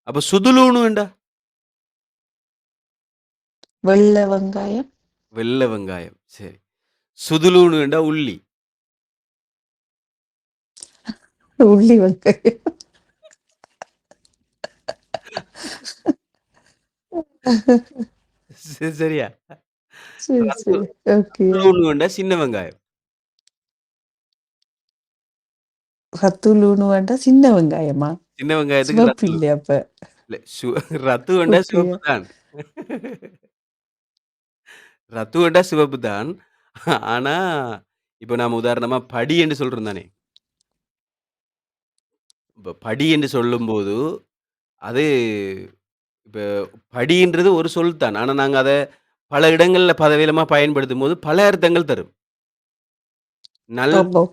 அப்ப சுதுலூணுண்டா? வெள்ளை வெங்காயம். வெள்ளை வெங்காயம். சரி. சுதுலூணுண்டா உள்ளி. உள்ளி வெங்காயம். சரியா? சரி, ரத்து சரி. ஓகே. ரத்துலூணுண்டா சின்ன வெங்காயம். ரத்துலூனு அண்டா சின்ன வெங்காயமா? சின்ன வெங்காயத்துக்கு சிவப்பு ரத்து. இல்லையா அப்ப? இல்ல ரத்துவண்டா ஓகே. சிவப்பு தான். ரத்துவண்டா சிவப்பு தான். ஆனா, இப்ப நாம உதாரணமா படி என்று சொல்றோம் தானே! இப்ப படி என்று சொல்லும்போது, அது இப்ப படின்றது ஒரு சொல் தான். ஆனா, நாங்க அத பல இடங்கள்ல பதவியிலமா பயன்படுத்தும்போது, பல அர்த்தங்கள் தரும். நல் ஆமா.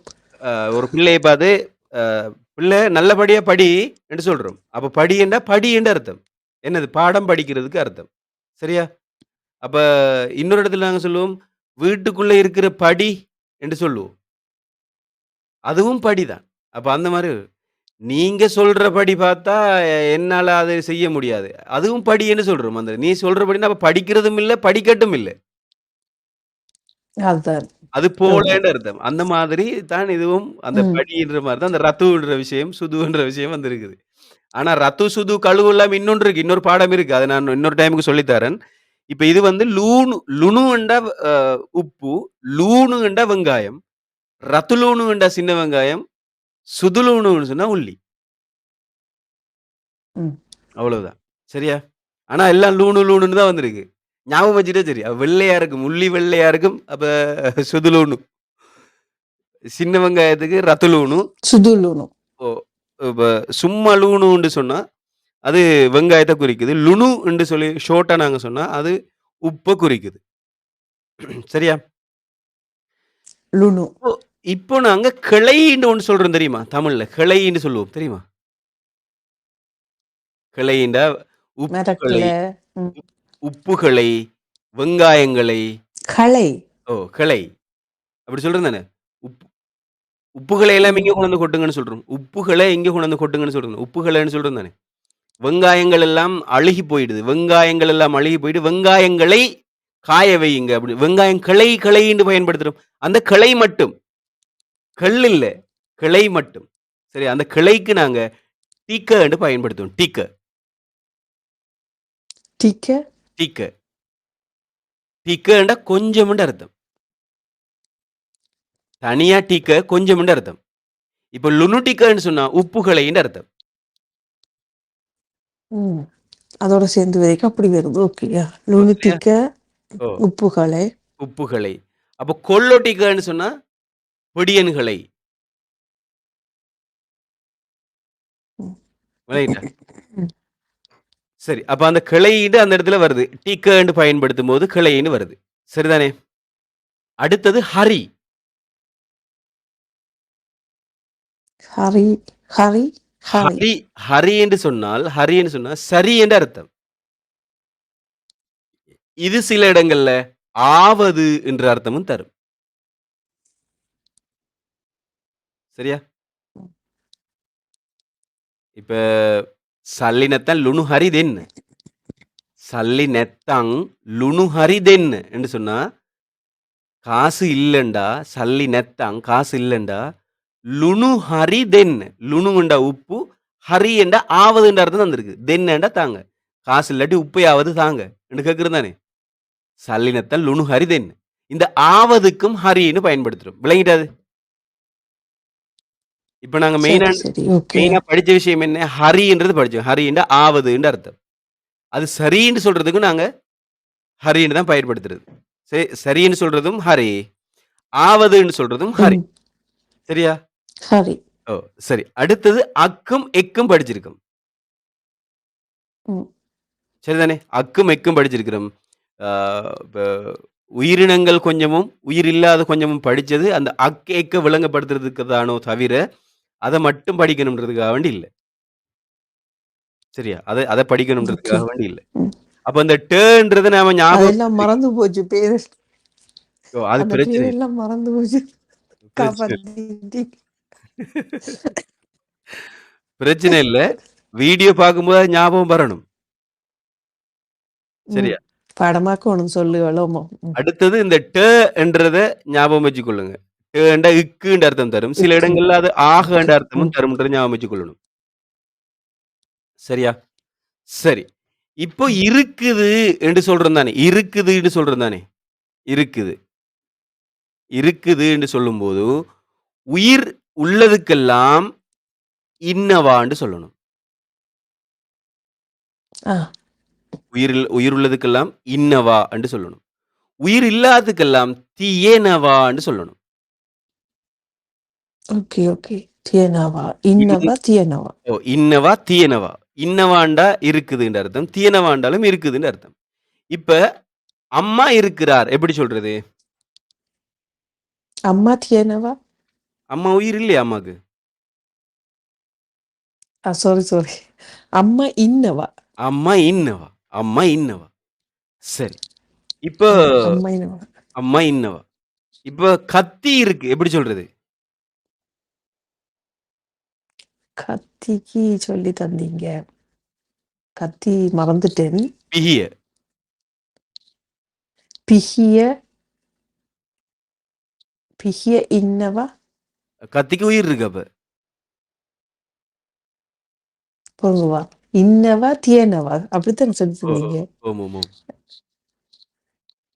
ஒரு பிள்ளைய பார்த்து, அ "பிள்ளை நல்லபடியா படி" என்று சொல்றோம். அப்ப படி என்றா படி என்று அர்த்தம். என்னது? பாடம் படிக்கிறதுக்கு அர்த்தம். சரியா? அப்ப இன்னொரு இடத்துல நாங்க சொல்லுவோம், "வீட்டுக்குள்ள இருக்கிற படி" என்று சொல்லுவோம். அதுவும் படிதான். அப்ப அந்த மாரி நீங்க சொல்றபடி பார்த்தா, என்னால அத செய்ய முடியாது. அதுவும் படின்னு சொல்றோம். அந்த நீ சொல்றபடின்னா அப்ப படிக்கிறதும் இல்ல, படிக்கட்டும் இல்ல. அதான். அது ஆமா. போலன்னு அர்த்தம். அந்த மாதிரி தான் இதுவும் அந்த ம். படின்ற மாரி தான் அந்த ரத்துன்ற விஷயம், சுதுன்ற விஷயம் வந்திருக்குது. ஆனா ரத்து, சுது, கழுவு எல்லாம் இன்னொன்று இருக்கு. இன்னொரு பாடம் இருக்கு. அத நான் இன்னொரு டைமுக்கு சொல்லி தரேன். இப்ப இது வந்து லுணுண்டா அ உப்பு, லூணுண்டா வெங்காயம், ரத்துலூணுண்டா சின்ன வெங்காயம், சுதுலூணுன்னு சொன்னா உள்ளி. ம். அவ்வளவுதான். சரியா? ஆனா எல்லாம் லூணுன்னு தான் வந்திருக்கு. ஞாபகம் வச்சுட்டா சரி. வெள்ளையா இருக்கும். உள்ளி வெள்ளையா இருக்கும். அப்ப சுதுலூணு. சின்ன வெங்காயத்துக்கு ரத்துலூணு. சுதுலுனு. ஓ இப்ப சும்மா லூணுன்னு சொன்னா, அது வெங்காயத்த குறிக்குது. லுணு என்று சொல்லி ஷார்ட்டா நாங்க சொன்னா, அது உப்ப குறிக்குது. சரியா? லுனு. இப்போ இப்போ நாங்க கிளைன்னு ஒண்ணு சொல்றோம் தெரியுமா? தமிழ்ல கிளைன்னு சொல்லுவோம். தெரியுமா? கிளைண்டா உப்புகளை, மரக்கிள. ம். உப்புகளை, வெங்காயங்களை களை. ஓ! கிளை. அப்படி சொல்றோம் தானே? உப் உப்புகளை எல்லாம் இங்க ம். கொண்டு வந்து கொட்டுங்கன்னு சொல்றோம். உப்புகள இங்க கொண்டு வந்து கொட்டுங்கன்னு சொல்றோம். உப்புகளன்னு சொல்றோம் தானே? வெங்காயங்கள் எல்லாம் அழுகி போயிடுது. வெங்காயங்கள் எல்லாம் அழுகி போயிட்டு, வெங்காயங்களை காய வையுங்க அப்படி. வெங்காயம் கிளைன்னு பயன்படுத்துறோம். அந்த கிளை மட்டும். கள் இல்ல. கிளை மட்டும். சரி, அந்த கிளைக்கு நாங்க டீக்கன்னு பயன்படுத்துவோம். டீக்க. டீக்க. டீக்கன்னா கொஞ்சம்ன்னு அர்த்தம். தனியா டீக்க கொஞ்சம்ன்னு அர்த்தம். இப்ப லுனுட்டிக்கன்னு சொன்னா உப்புகளைன்னு அர்த்தம். ம். அதோட சேர்ந்து வைக்க அப்படி வருது. ஓகேயா. ஓ! சரியா? லுனுத்திக்க, ஓ! உப்புகளை. உப்புகளை. அப்ப கொல்லொட்டிக்கன்னு சொன்னா பொடியன்களை. விளங்கிட்டா? சரி. அப்ப அந்த கிளையீடு அந்த இடத்துல வருது. டிக்கன்னு பயன்படுத்தும்போது கிளைன்னு வருது. சரிதானே? அடுத்தது ஹரி. ஹரி ஹரி ஹரி. ஹரி ஹரி என்று சொன்னால் சரி என்று அர்த்தம். இது சில இடங்கள்ல ஆவது என்ற அர்த்தமும் தரும். சரியா? இப்ப சல்லி නැත්තම් ලුණු හරි දෙන්න. சல்லி නැත්තම් ලුණු හරි දෙන්න என்று சொன்னா, காசு இல்லண்டா, சல்லி නැත්තම් காசு இல்லண்டா, லுணு ஹரி தென். லுணுண்டா உப்பு, ஹரி என்றா ஆவது என்ற அர்த்தம் தந்திருக்கு. தென் என்றா தாங்க. காசு இல்லாட்டி உப்பையாவது தாங்க என்று கேட்கிறது தானே. சல்லி නැත්තම් லுணு ஹரி தென். இந்த ஆவதுக்கும் ஹரின்னு பயன்படுத்துறோம். விளங்கிட்டாது? இப்ப நாங்க மெயினா சரி சரி ஓகே. மெயினா படிச்ச விஷயம் என்ன? ஹரின்றது படிச்சோம். ஹரின்னா ஆவதுன்னு அர்த்தம். அது சரின்னு சொல்றதுக்கும் நாங்க ஹரின்னு தான் பயன்படுத்துறது. சரின்னு சொல்றதும் ஹரி. ஆவதுன்னு சொல்றதும் ஹரி. ம். சரியா? ஹரி. ஓ! சரி. அடுத்தது அக்கும், எக்கும் படிச்சிருக்கோம். ம். சரிதானே? அக்கும், எக்கும் படிச்சிருக்கிறோம். ஆ இப்ப உயிரினங்கள் கொஞ்சமும், உயிர் இல்லாத கொஞ்சமும் படிச்சது, அந்த அக், எக்க விளங்கப்படுத்துறதுக்கு தானோ தவிர, அத மட்டும் படிக்கணும்ன்றதுக்காக வேண்டி இல்ல. சரியா? அத ஓகே. படிக்கணும்ன்றதுக்காக வேண்டி இல்ல. ம். அப்ப அந்த டன்றத நாம அதெல்லாம் ஞாபகப்படுத்தி மறந்து போச்சு பேரு. ஓ! அது அந்த பிரச்சனை இல்ல. பேரெல்லாம் மறந்து போச்சு. பிரச்சனை இல்ல. காப்பாத்திட்டீங்க. பிரச்சனை இல்ல. வீடியோ பார்க்கும்போது அது ஞாபகம் வரணும். ம். சரியா? படமாக்கணும் சொல்லுவளோமோ. ம். அடுத்தது இந்த என்றத ஞாபகம் வச்சுக்கொள்ளுங்க. என்றா இக்குன்ற அர்த்தம் தரும். சில இக்கு. இடங்கள்ல அது ஓகே. என்ற அர்த்தமும் ம். தரும்ன்றத ஞாபகம் வச்சுக்கொள்ளணும். சரியா? சரி. இப்போ ம். இருக்குது என்று சொல்றோம் தானே. இருக்குதுன்னு சொல்றோம் தானே. இருக்குது. இருக்குது என்று சொல்லும்போது, உயிர் உள்ளதுக்கெல்லாம் இன்னவான்னு சொல்லணும். ஆ. உயிர் உள்ளதுக்கெல்லாம் இன்னவா என்று சொல்லணும். உயிர் இல்லாததுக்கெல்லாம் தியேனவான்னு சொல்லணும். Okay, okay. தியனவா. இன் இன்னவா, தியனவா. ஓ! இன்னவா, தியனவா. இன்னவாண்டா இருக்குதுன்ற அர்த்தம். தியனவாண்டாலும் இருக்குதுன்னு அர்த்தம். இப்ப அம்மா இருக்கிறார். எப்படி சொல்றது? அம்மா தியனவா? அம்மா உயிர் இல்லையா அம்மாக்கு? Sorry, sorry. அம்மா இன்னவா. அம்மா இன்னவா. அம்மா இன்னவா. சரி. இப்ப அம்மா இன்னவா. அம்மா இன்னவா. இப்ப கத்தி இருக்கு. எப்படி சொல்றது? கத்திக்கு சொல்லி தந்தீங்க. கத்தி மறந்துட்டேன். பிஹிய. பிஹிய பிஹிய இன்னவா? கத்திக்கு உயிர் இருக்கு அப்ப. பொறுவா. இன்னவா, தியனவா. அப்படித்தானே சொல்லி ஓஹோ! தந்தீங்க. ஓமோமோ.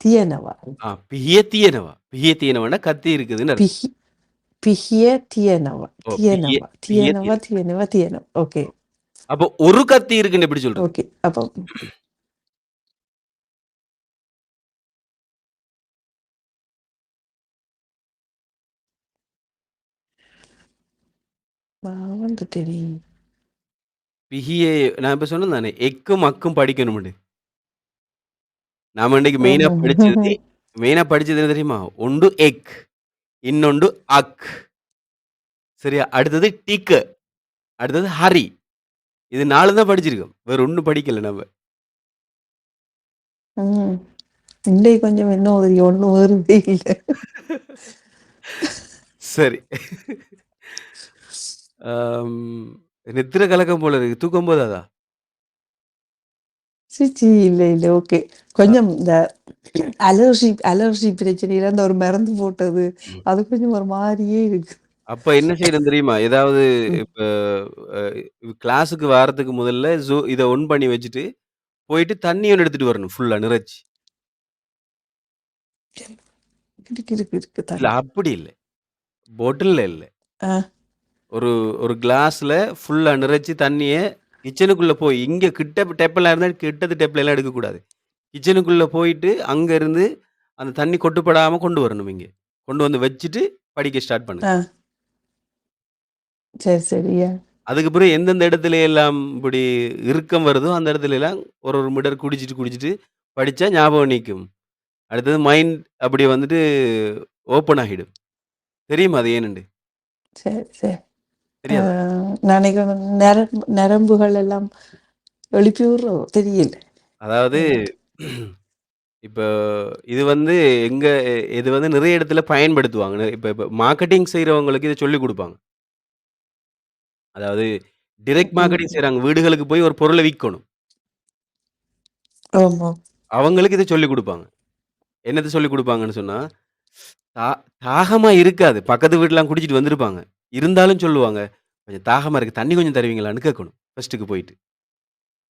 தியனவா. பிஹிய தியனவா. பிஹிய தியனவான்னா கத்தி இருக்குதுன்னு அர்த்தம். பிஹி பிஹிய தியனவா. ஓ! பிஹிய தியனவா. பிஹிய தியனவா, தியனவா. தியனவா, தியனவா. ஓகே, அப்போ ஒரு கத்தி இருக்குன்னு எப்படி சொல்றது? ஓகே. அப்போ மறந்துட்டேனே. பிஹியே நான் இப்ப சொன்னேன் தானே. எக்கும், அக்கும் படிக்கணும்னு. நாம இன்னைக்கு ஆமாமா. மெயினா படிச்சது என்ன தெரியுமா? ஒன்று எக், இன்னொன்று அக். சரியா? அடுத்தது டிக், அடுத்தது ஹரி. இது 4 தான் படிச்சிருக்கோம். வேற ஒண்ணும் படிக்கல நம்ம. ம். இன்னைக்கு கொஞ்சம் என்ன உதவி ஒண்ணும் வருதே இல்ல. சரி. அம் நித்திர கலக்கம் போல இருக்கு. தூக்கம் போதாதா? சீ, இல்ல, இல்ல. ஓகே. கொஞ்சம் இந்த அலர்ஜி அலர்ஜி பிரச்சனையில அந்த ஒரு மருந்து போட்டது. ம். அது கொஞ்சம் ஒரு மாரியே இருக்கு. அப்ப என்ன செய்யணும் தெரியுமா? ஏதாவது ம். இப்ப அ கிளாஸ்க்கு வாரதுக்கு முதல்ல இத ஒன் பண்ணி வச்சுட்டு, போயிட்டு தண்ணி ஒண்ணு எடுத்துட்டு வரணும். ஃபுல்லா நிறைச்சு. இருக்கு, இருக்கு, இருக்கு இல்ல தண்ணி. அப்படி இல்ல. பாட்டில்ல இல்ல. ஆ. ஒரு ஒரு கிளாஸ்ல ஃபுல்லா நிறைச்சு தண்ணிய கிச்சனுக்குள்ள போய் இங்க கிட்ட டேப்லாம் இருந்தா கிட்டத்து டேப்லலாம் எடுக்கக்கூடாது. கிச்சனுக்குள்ள போயிட்டு, அங்க இருந்து அந்த தண்ணி கொட்டுப்படாம கொண்டு வரணும் இங்க. கொண்டு வந்து வச்சுட்டு படிக்க ஸ்டார்ட் பண்ணுங்க. ஆ. சரி, சரியா. அதுக்கு பிறகு எந்தெந்த இடத்துல எல்லாம் இப்படி இறுக்கம் வருதோ, அந்த இடத்துல எல்லாம் ஒரு ஒரு மிடர் குடிச்சிட்டு, குடிச்சிட்டு படிச்சா ஞாபகம் நிக்கும். அடுத்தது மைண்ட் அப்படி வந்துட்டு ஓப்பன் ஆகிடும். தெரியுமா அது ஏன்னுண்டு? சரி, சரி. அ தெரியாதா? நினைக்கிறேன் நரம்புகள் எல்லாம் எழுப்பி விடுறதோ தெரியல. அதாவது ம். இப்ப இது வந்து எங்க இது வந்து நிறைய இடத்துல பயன்படுத்துவாங்க. இப்ப இப்ப மார்க்கெட்டிங் செய்றவங்களுக்கு இத சொல்லிக் குடுப்பாங்க. அதாவது டைரக்ட் மார்க்கெட்டிங் ம். செய்றாங்க. வீடுகளுக்கு போய் ஒரு பொருள விக்கணும். ஆமா. அவங்களுக்கு இத சொல்லிக் குடுப்பாங்க. என்னத்த சொல்லிக் குடுப்பாங்கன்னு சொன்னா, தா தாகமா இருக்காது. பக்கத்து வீட்லாம் குடிச்சிட்டு வந்திருப்பாங்க. இருந்தாலும் சொல்லுவாங்க, "கொஞ்சம் தாகமா இருக்கு. தண்ணி கொஞ்சம் தருவீங்களான்னு?" கேட்கணும். ஃபர்ஸ்ட்டுக்கு போயிட்டு.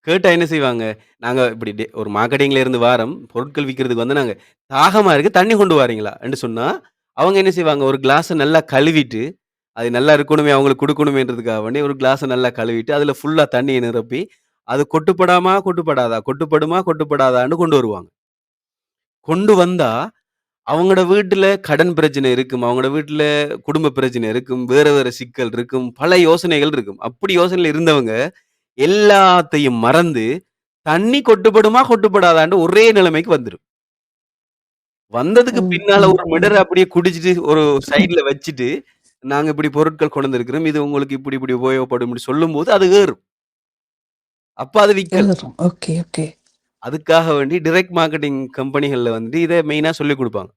கேட்டா என்ன செய்வாங்க, நாங்க இப்படி ஒரு மார்க்கெட்டிங்ல இருந்து வாரோம். பொருட்கள் விக்கிறதுக்கு வந்து நாங்க, "தாகமா இருக்கு. தண்ணி கொண்டு வாரீங்களா?" என்று சொன்னா, அவங்க என்ன செய்வாங்க, ஒரு கிளாஸ நல்லா கழுவிட்டு, அது நல்லா இருக்கணுமே, அவங்களுக்கு குடுக்கணுமேன்றதுக்காக வேண்டி ஒரு கிளாஸ நல்லா கழுவிட்டு, அதுல ஃபுல்லா தண்ணிய நிரப்பி, அது கொட்டுப்படாமா, கொட்டுப்படாதா, கொட்டுப்படுமா, கொட்டுப்படாதான்னு கொண்டு வருவாங்க. கொண்டு வந்தா, அவங்களோட வீட்டுல கடன் பிரச்சனை இருக்கும். அவங்களோட வீட்டுல குடும்ப பிரச்சனை இருக்கும். வேற வேற சிக்கல் இருக்கும். பல யோசனைகள் இருக்கும். அப்படி யோசனையில இருந்தவங்க, எல்லாத்தையும் மறந்து, தண்ணி கொட்டுப்படுமா, கொட்டுப்படாதான்ட்டு ஒரே நிலைமைக்கு வந்துரும். வந்ததுக்கு ம், பின்னால ம், ஒரு ம். மிடர அப்படியே குடிச்சிட்டு ஒரு சைடுல வச்சுட்டு, நாங்க இப்படி பொருட்கள் கொண்டு வந்திருக்கிறோம். இது உங்களுக்கு இப்படி இப்படி உபயோகப்படும்னு சொல்லும்போது அது ஏறும். அப்ப அது விக்கல். எழுதுறோம். Okay, okay. அதுக்காக வேண்டி டைரக்ட் மார்க்கெட்டிங் கம்பெனிகள்ல வந்து இத மெயினா சொல்லிக் குடுப்பாங்க.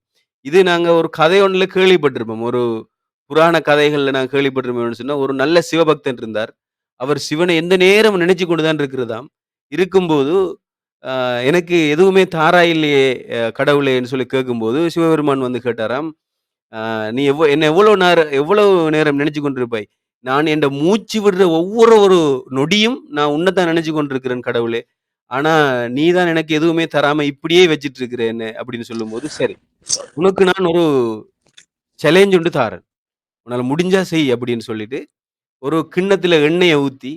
இது நாங்க ஒரு கதை ஒண்ணுல கேள்விப்பட்டிருப்போம். ஒரு புராண கதைகள்ல நான் கேள்விப்பட்டிருப்போம்னு சொன்னா, ஒரு நல்ல சிவபக்தன் இருந்தார். அவர் சிவன எந்த நேரமும் நினைச்சுக் கொண்டு தான் இருக்கிறதாம். இருக்கும்போது, எனக்கு எதுவுமே தாராயில்லையே கடவுளேன்னு சொல்லி கேட்கும்போது, சிவபெருமான் வந்து கேட்டாராம், நீ என்ன எவ்வளவு நேரம் நினைச்சுக் கொண்டிருப்பாய்? நான் என்ற மூச்சு விடுற ஒவ்வொரு ஒரு நொடியும் நான் உன்னத்தான் நினைச்சுக் கொண்டிருக்கிறேன் கடவுளே! ஆனா, நீ தான் எனக்கு எதுவுமே தராம இப்படியே வச்சுட்டு இருக்கிற என்ன" அப்படின்னு சொல்லும்போது, "சரி, உனக்கு நான் ஒரு சேலஞ்ச் ஒன்று தாரேன். உன்னால முடிஞ்சா செய்" அப்படின்னு சொல்லிட்டு, ஒரு கிண்ணத்துல எண்ணெய ஊத்தி,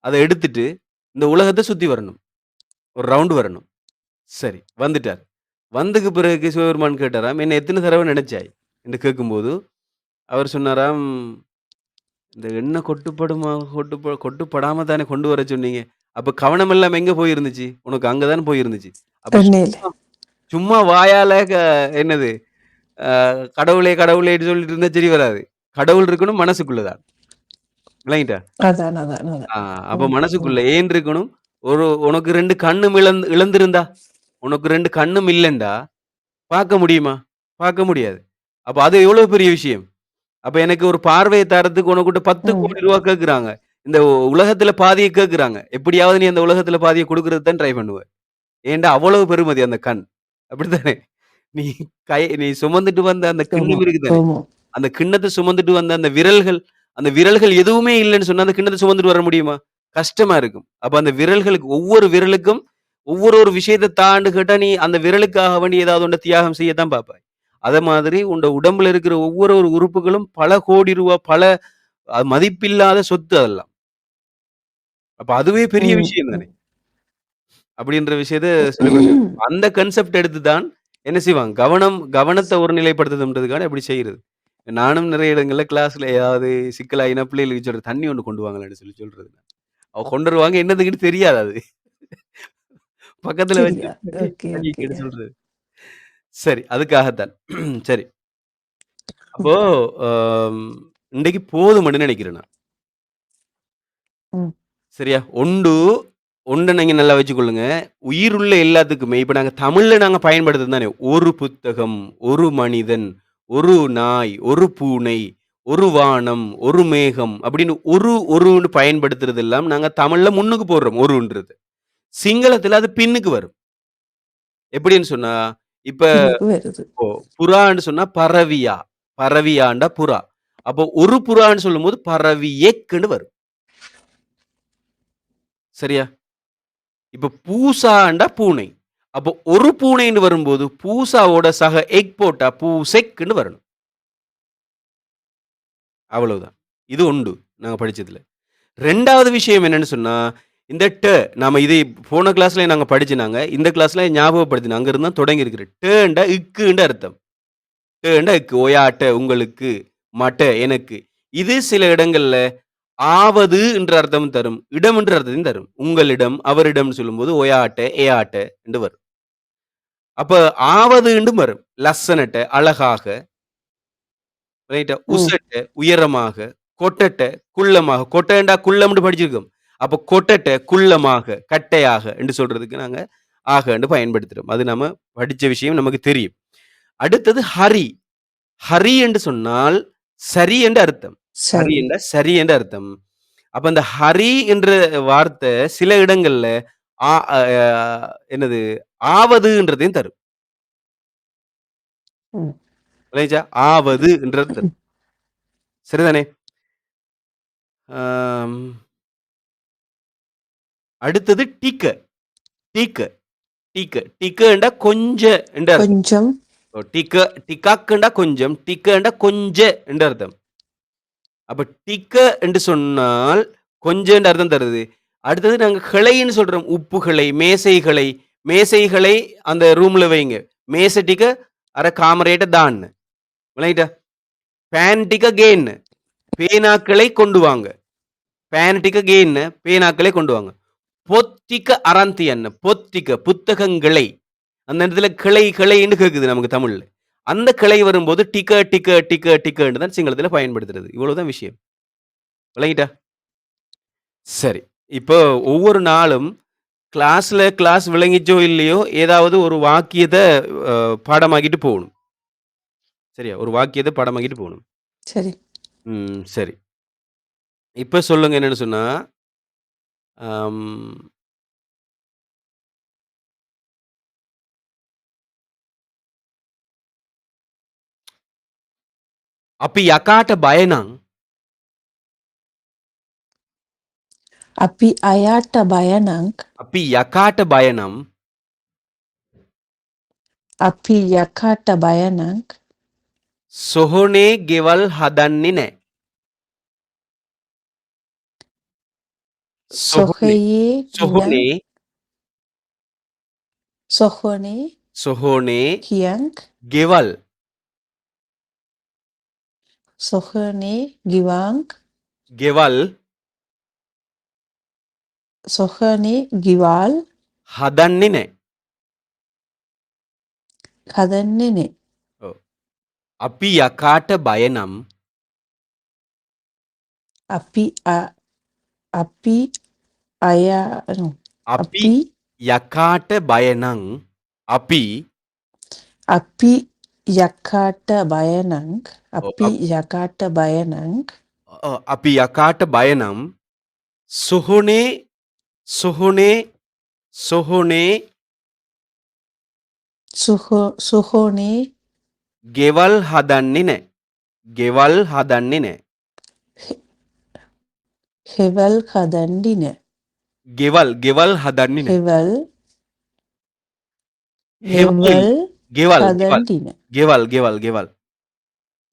அத எடுத்துட்டு, இந்த உலகத்த சுத்தி வரணும். ஒரு ரவுண்ட் வரணும். சரி, வந்துட்டார். வந்ததுக்கு பிறகு சிவபெருமான் கேட்டாராம், "என்ன எத்தன தடவ நெனச்சாய்?" என்று கேட்கும்போது, அவர் சொன்னாராம், "இந்த எண்ணெய் கொட்டுப்படுமா? கொட்டுப்படாம தானே கொண்டு வர சொன்னீங்க. அப்ப கவனம் எல்லாம் எங்க போயிருந்துச்சு? உனக்கு அங்க தானே போயிருந்துச்சு. அப்ப எண்ணெயில. சும்மா வாயால என்னது கடவுளே! கடவுளேன்னு சொல்லிட்டு இருந்தா சரி வராது. கடவுள் இருக்கணும் மனசுக்குள்ள தான். விளங்கிட்டா? அதான், அதான், அதான். ஆ அப்ப ம், ம். மனசுக்குள்ள ஏன் இருக்கணும்? உனக்கு 2 கண்ணும் இழந்திருந்தா? உனக்கு 2 கண்ணும் இல்லண்டா, பார்க்க முடியுமா? பார்க்க முடியாது. அப்ப அது எவ்வளவு பெரிய விஷயம். அப்ப எனக்கு ஒரு பார்வைய தர்றதுக்கு உனக்கிட்ட ம். ₹10,00,00,000 கேட்குறாங்க. இந்த உலகத்துல பாதிய கேட்குறாங்க. எப்படியாவது நீ அந்த உலகத்துல பாதிய குடுக்குறதுக்கு தான் ட்ரை பண்ணுவ. ஏன்டா அவ்வளவு பெறுமதி அந்த கண். அப்படித்தானே? நீ நீ சுமந்துட்டு வந்த அந்த ஆமா, கிண்ணம் இருக்கு தானே? ஆமா. அந்த கிண்ணத்த சுமந்துட்டு வந்த அந்த விரல்கள், அந்த விரல்கள் எதுவுமே இல்லன்னு சொன்னா, அந்த கிண்ணத்த சுமந்துட்டு வர முடியுமா? கஷ்டமா இருக்கும். அப்ப அந்த விரல்களுக்கு ஒவ்வொரு விரலுக்கும் ஒவ்வொரு ஒரு விஷயத்த தான்னு கேட்டா, நீ அந்த விரலுக்காக வேண்டி ஏதாவது ஒண்ண தியாகம் செய்ய தான் பார்ப்பாய். அத மாதிரி உன்ட உடம்புல இருக்கிற ஒவ்வொரு ஒரு உறுப்புகளும் பல கோடி ரூவா, பல மதிப்பில்லாத சொத்து அதெல்லாம். அப்ப அதுவே பெரிய ம், விஷயம் தானே! ம். அப்படின்ற விஷயத்த சொல்லிக் குடுத்தாங்க. அந்த கான்செப்ட் எடுத்து தான் என்ன செய்வாங்க, கவனத்த ஒருநிலைப்படுத்துதுன்றதுக்காக அப்படி செய்றது. நானும் நிறைய இடங்கள்ல கிளாஸ்ல ஏதாவது சிக்கலாயினா பிள்ளைகளுக்கு சொல்றது, "தண்ணி ஒண்ணு கொண்டு வாங்களேன்னு" சொல்லி சொல்றது. அவ கொண்டு வருவாங்க. என்னதுக்குன்னு தெரியாது அது. பக்கத்துல வச்சு சரியா? Okay, okay. வாங்கிக்கன்னு சொல்றது. சரி, அதுக்காகத்தான். சரி. அப்போ அம் இன்றைக்கு போதும்ன்னு நெனைக்கிறேன் நான். ம். சரியா? ஒண்ட நீங்க நல்லா வச்சுக்கொள்ளுங்க. உயிருள்ள எல்லாத்துக்குமே இப்ப தமிழ்ல பயன்படுத்துறது தானே. ஒரு புத்தகம், ஒரு மனிதன், ஒரு நாய், ஒரு பூனை, ஒரு வானம், ஒரு மேகம் அப்படின்னு ஒருன்னு பயன்படுத்துறதெல்லாம் நாங்க தமிழ்ல முன்னுக்கு போடுறோம் ஒருன்றது. சிங்களத்துல அது பின்னுக்கு வரும். எப்படின்னு சொன்னா, இப்ப பின்னுக்கு வருது. இப்போ புறான்னு சொன்னா பரவியா, பரவியாண்டா புறா. அப்போ ஒரு புறான்னு சொல்லும்போது பரவியெக்குன்னு வரும். சரியா? இப்ப பூசாண்டா பூனை. அப்போ ஒரு பூனைன்னு வரும்போது, பூசாவோட சக எக் போட்டா பூசெக்குன்னு வரணும். அவ்வளவுதான். இது உண்டு. நாங்க படிச்சதுல. 2வது விஷயம் என்னன்னு சொன்னா, இந்த நாம இது போன கிளாஸ்ல நாங்க படிச்சோம். இந்த கிளாஸ்ல ஞாபகப்படுத்தினேன். அங்க இருந்து தான் தொடங்கி இருக்குது. டேண்டா இக்குன்னு அர்த்தம். டேண்டா இக்கு. ஒயாட்ட உங்களுக்கு, மட்ட எனக்கு. இது சில இடங்கள்ல ஆவது என்ற அர்த்தமும் தரும். இடம் என்ற அர்த்தத்தையும் தரும். உங்களிடம், அவரிடம்னு சொல்லும்போது ஒயாட்ட, எயாட்ட என்று வரும். அப்ப ஆவது என்றும் வரும். லස්සනට, அழகாக, ரைட்டா? ம். உசட்ட, உயரமாக, கொட்டட்ட, குள்ளமாக. கொட்டண்டா குள்ளம்னு படிச்சிருக்கோம். அப்ப கொட்டட்ட, குள்ளமாக, கட்டையாக என்று சொல்றதுக்கு நாங்க ஆக என்று பயன்படுத்துறோம். அது நம்ம படிச்ச விஷயம் நமக்கு தெரியும். அடுத்தது ஹரி. ஹரி என்று சொன்னால் சரி என்று அர்த்தம். ஹரி சரி. என்றா சரி என்று அர்த்தம். அப்ப அந்த ஹரி என்ற வார்த்தை சில இடங்கள்ல ஆ அ என்னது ஆவதுன்றதையும் தரும். ம். விளங்கிச்சா? ஆவது என்றது தரும். சரிதானே? ஆம். அடுத்தது டிக்க. டீக்க. டீக்க. டீக்கண்டா கொஞ்ச என்று அர்த்தம். கொஞ்சம். டிக்க டிக்காக்கண்டா கொஞ்சம், டிக்கண்டா கொஞ்ச என்று அர்த்தம். அப்ப டிக்க என்று சொன்னால் கொஞ்ச என்று அர்த்தம் தருது. அடுத்தது நாங்க கிளைன்னு சொல்றோம். உப்புகளை, மேசைகளை, மேசைகளை அந்த ரூம்ல வைங்க. மேச ටික අර කාමරයට දාන්න. விளங்கிட்டா? පෑන් ටික ගේන්න. பேனாக்களை கொண்டு வாங்க. පෑන් ටික ගේන්න. பேனாக்களை கொண்டு வாங்க. பொත් ටික අරන් තියන්න. பொத் ටික புத்தகங்களை. அந்த இடத்துல கிளை கிளைன்னு கேக்குது நமக்கு தமிழ்ல. அந்த கிளை வரும்போது டிக்க டிக்க டிக்க டிக்கன்னு தான் சிங்களத்துல பயன்படுத்துறது. இவ்வளவுதான் விஷயம். விளங்கிட்டா? சரி. இப்போ ஒவ்வொரு நாளும் கிளாஸ் விளங்கிச்சோ இல்லையோ, ஏதாவது ஒரு வாக்கியத்த அ பாடமாக்கிட்டு போகணும். சரியா? ஒரு வாக்கியத்த பாடமாக்கிட்டு போகணும். சரி. சரி. இப்ப சொல்லுங்க என்னன்னு சொன்னா, அம் "අපි යකාට බය නං" අපි අයාට බය නං "අපි යකාට බය නම්" අපි යකාට බය නං "සොහොනේ ගෙවල් හදන්නේ නෑ." සොහොනේ සොහයේ නං සොහොනේ සොහොනේ සොහොනේ කියං ගෙවල් සොහනේ ගිවාං ගෙවල් සොහනේ ගිවාල් හදන්නේ නෑ. හදන්නේ නෑ. ඔව්. "අපි යකාට බය නම්" අපි අපි අයා "අපි අපි යකාට බය නං" අපි අපි යකාට බය නං ඔව් අපි යකාට බය නං අපි යකාට බය නම් සොහොනේ සොහොනේ සොහොනේ සොහොනේ ගෙවල් හදන්නේ නෑ. ගෙවල් හදන්නේ නෑ. හෙවල් හදන්නේ නෑ. ගෙවල් හදන්නේ නෑ. හෙවල් හෙවල් ගෙවල් ගෙවල් හදන්නේ නෑ. ගෙවල් ගෙවල් ගෙවල්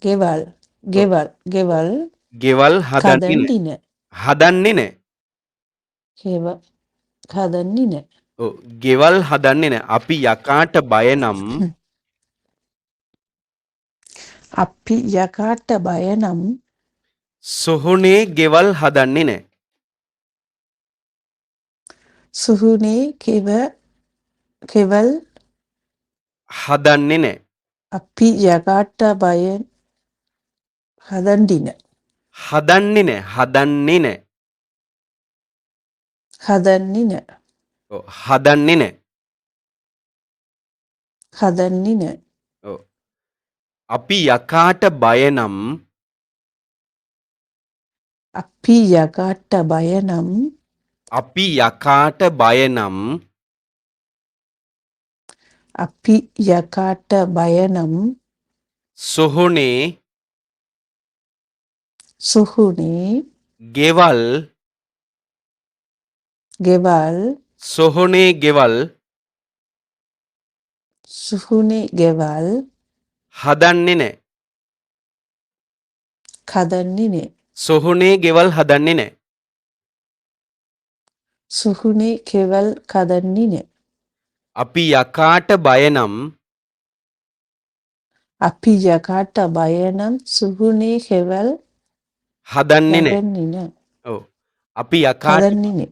ගෙවල් ඔව්. ගෙවල් ගෙවල් ගෙවල් හදන්නේ නෑ. හදන්නේ නෑ. හදන්නේ නෑ. හෙව හදන්නේ නෑ. ඔව්. ගෙවල් හදන්නේ නෑ. අපි යකාට බය නම් අපි යකාට බය නම් සොහොනේ ගෙවල් හදන්නේ නෑ. සුහුනේ කෙවල් හදන්නේ නෑ. අපි යකාට බය හදන්නේ නෑ. හදන්නේ නෑ. හදන්නේ නෑ. හදන්නේ නෑ. ඔව්. හදන්නේ නෑ. හදන්නේ නෑ. ඔව්. අපි යකාට බය නම් අපි යකාට බය නම් අපි යකාට බය නම් අපි යකාට බය නම් සොහොනේ සුහුනේ ගෙවල් ගෙවල් සොහොනේ ගෙවල් සුහුනේ ගෙවල් හදන්නේ නෑ. හදන්නේ නෑ. සොහොනේ ගෙවල් හදන්නේ නෑ. සුහුනේ කෙවල් හදන්නේ නෑ. අපි යකාට බය නම් අපි යකාට බය නම් සුහුනේ කෙවල් හදන්නේ නෑ. හදන්නේ නෑ. ඔව්. අපි හදන්නේ නෑ.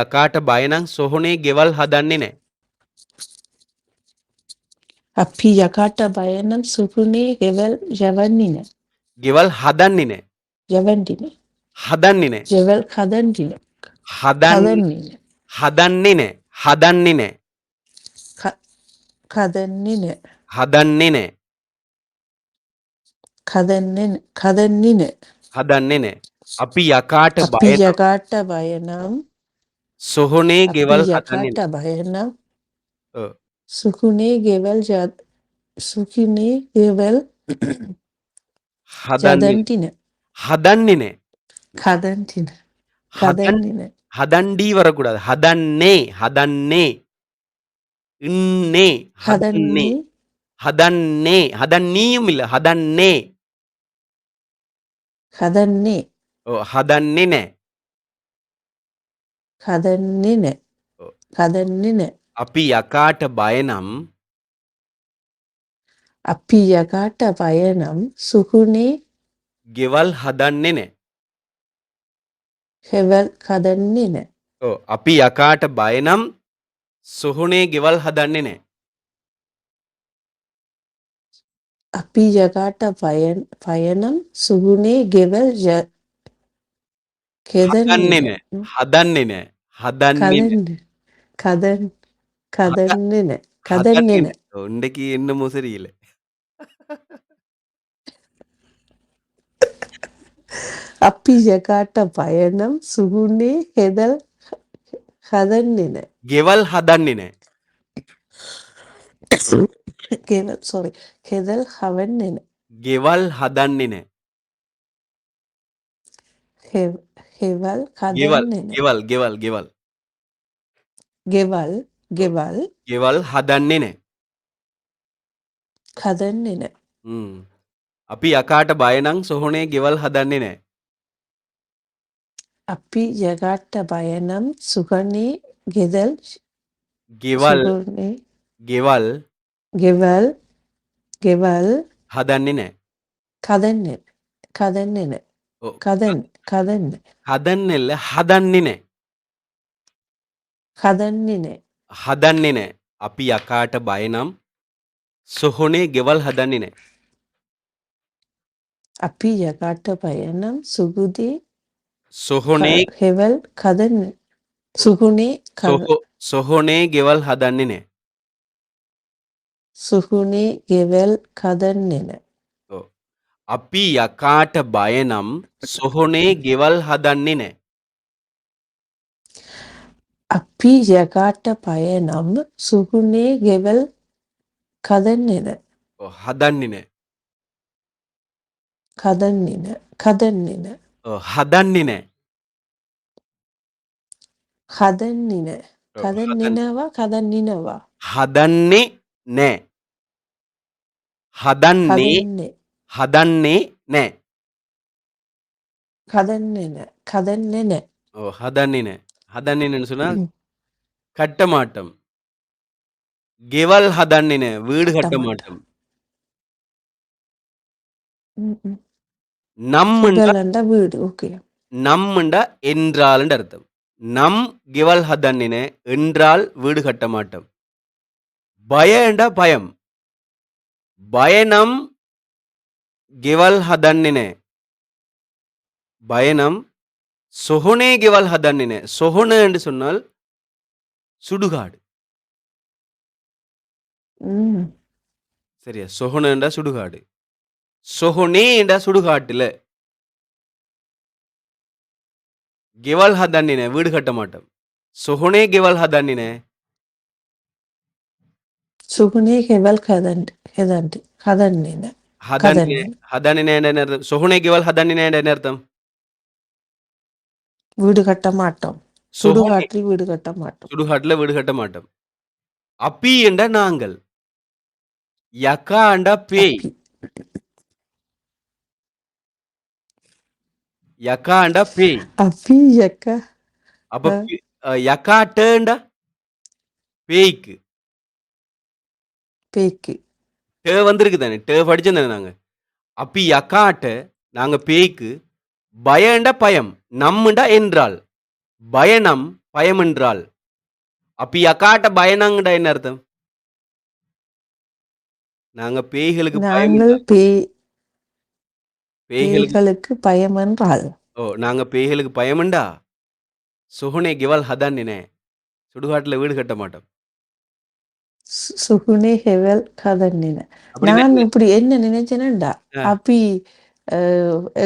යකාට බය නම් සොහොනේ ගෙවල් හදන්නේ නෑ. අපි යකාට බය නම් සුකුනේ ගෙවල් යවන්නේ නෑ. ගෙවල් හදන්නේ නෑ. යවන්නේ නෑ. හදන්නේ නෑ. ගෙවල් හදන්නේ නෑ. හදන්නේ නෑ. හදන්නේ නෑ. හදන්නේ නෑ. හදන්නේ නෑ. හදන්නේ නෑ. හදන්නේ නෑ. හදන්නේ නෑ. අපි යකාට අපි බය නම් යකාට බය නම් සොහොනේ අපි ගෙවල් හදන්නේ යකාට නෑ. බය නම් ඔව්. සුකුනේ ගෙවල් සුකුනේ ගෙවල් හදන්නේ නෑ. යදන්නේ නෑ. හදන්නේ නෑ. හදන්නේ නෑ. ஹதன் හදන්නේ නෑ. ஹதண்டி வரக்கூடாது. ஹதன்னே ஹதன்னே இன்னே ஹதன்னே හදන්නේ ஹதன்னே ஹதன்னியும் இல்ல. ஹதன்னே. හදන්නේ ஓ ஹதன்னே நே. හදන්නේ නෑ. ஓ. හදන්නේ නෑ. අපි යකාට බය නම් අපි යකාට බය නම් සුකුනේ ගෙවල් හදන්නේ නෑ. හෙවල් හදන්නේ නෑ. ඔව්. අපි යකාට බය නම් සොහොනේ ගෙවල් හදන්නේ නෑ. අපි යකාට බය නම් සුකුනේ ගෙවල් හදන්නේ කෙදන්නේ නෑ. නෑ. හදන්නේ නෑ. හදන්නේ නෑ. කදන්නේ නෑ. කදන්නේ හදන්නේ නෑ. නෑ. ඔව්. இன்றைக்கு என்னமோ சரியில்ல. අපි යකාට බය නම් සුකුනේ හෙදල් හදන්නේ නෑ. ගෙවල් හදන්නේ නෑ. ගෙවල් සෝරි හෙදල් හවන්නේ නෑ. ගෙවල් හදන්නේ නෑ. හෙවල් ගෙවල් හදන්නේ නෑ. ගෙවල් ගෙවල් ගෙවල්. ගෙවල් ඔව්. ගෙවල් ගෙවල් හදන්නේ නෑ. හදන්නේ නෑ. අපි යකාට බය නම් සොහොනේ ගෙවල් හදන්නේ නෑ. අපි යකාට බය නම් සුකනේ ගෙදල් ගෙවල් සුකුනේ ගෙවල් ගෙවල් ගෙවල් හදන්නේ නෑ. කදන්නේ කදන්නේ නෑ. ඔව්. කදන්නේ හදන්නේල්ල හදන්නේ නෑ. හදන්නේ නෑ. හදන්නේ නෑ. අපි යකාට බය නම් සොහොනේ ගෙවල් හදන්නේ නෑ. අපි යකාට බය නම් සුගුදේ සොහොනේ හෙවල් කදන්නේ සුකුනේ සොහොනේ ගෙවල් හදන්නේ නෑ. සුකුනේ ගෙවල් කදන්නේ නෑ. ඔව්. අපි යකාට බය නම් සොහොනේ ගෙවල් හදන්නේ නෑ. අපි යකාට බය නම් සුකුනේ ගෙවල් කදන්නේ නෑ. ඔව්. හදන්නේ නෑ. කදන්නේ නෑ. කදන්නේ නෑ. ඔව්. හදන්නේ නෑ. හදන්නේ නෑ. ඔව්. කදන්නේ නවා කදන්නේ නවා. හදන්නේ නෑ. හදන්නේ හදන්නේ නෑ. கதன்னு கதன்னு ஓ! ஹதன்னின. ஹதன்னினன்னு சொன்னா கட்ட மாட்டோம். கெவல் ஹதன்னின வீடு கட்ட மாட்டோம். நம்மண்டா கெவலண்டா வீடு ஓகே நம்மண்டா என்றால்னு அர்த்தம். நம் கெவல் ஹதன்னின என்றால் வீடு கட்ட மாட்டோம். பயண்டா பயம். பயணம் கெவல் ஹதன்னின. பயணம் சொஹனே கெவல் ஹதன்னின. சொஹன என்று சொன்னால் சுடுகாடு. சரியா? சொஹன என்றா சுடுகாடு. சொஹனே என்றா சுடுகாட்டுல. கெவல் ஹதன்னின வீடு கட்ட மாட்டோம். சொஹனே கெவல் ஹதன்னின. சுகுனே கெவல் கதண்ட் கதண்ட் கதன்னின ஹதன்னின ஹதன்னின என்ற அர்த்தம். சொஹனே கெவல் ஹதன்னின என்ற அர்த்தம். வீடு கட்ட மாட்டோம். சுடுகாட்டில் வீடு கட்ட மாட்டோம். சுடுகாட்டுல வீடு கட்ட மாட்டோம். அப்பி என்ற நாங்கள். யக்கா என்ற பேய். யக்கா என்ற பேய். அப்பி யக்கா. அப்ப யக்காட்டேண்டா பேய்க்கு. பேய்க்கு. டே வந்திருக்கு தானே. டே படிச்சோம் தானே நாங்க. அப்பி யக்காட்ட நாங்க பேய்க்கு பயண்டா பயம். நம்ம்டா என்றால். பயணம், பயம் என்றால். அப்பி அக்காட்ட பயணம்டா என்ன அர்த்தம்? நாங்க பேய்களுக்கு நாங்கள் பயம்டா. பேய்களுக்கு பேய்களுக்கு பயமென்றால் நாங்க பேய்களுக்கு பயம்டா. சுகுனே ගෙවල් හදන්නේ නැහැ. சுடுகாட்டுல வீடு கட்ட மாட்டோம். சுகுனே ஹெவல் கதன்னின. அப்படின்னா நான் என்ன? இப்படி என்ன நினைச்சேனேண்டா, அ அப்பி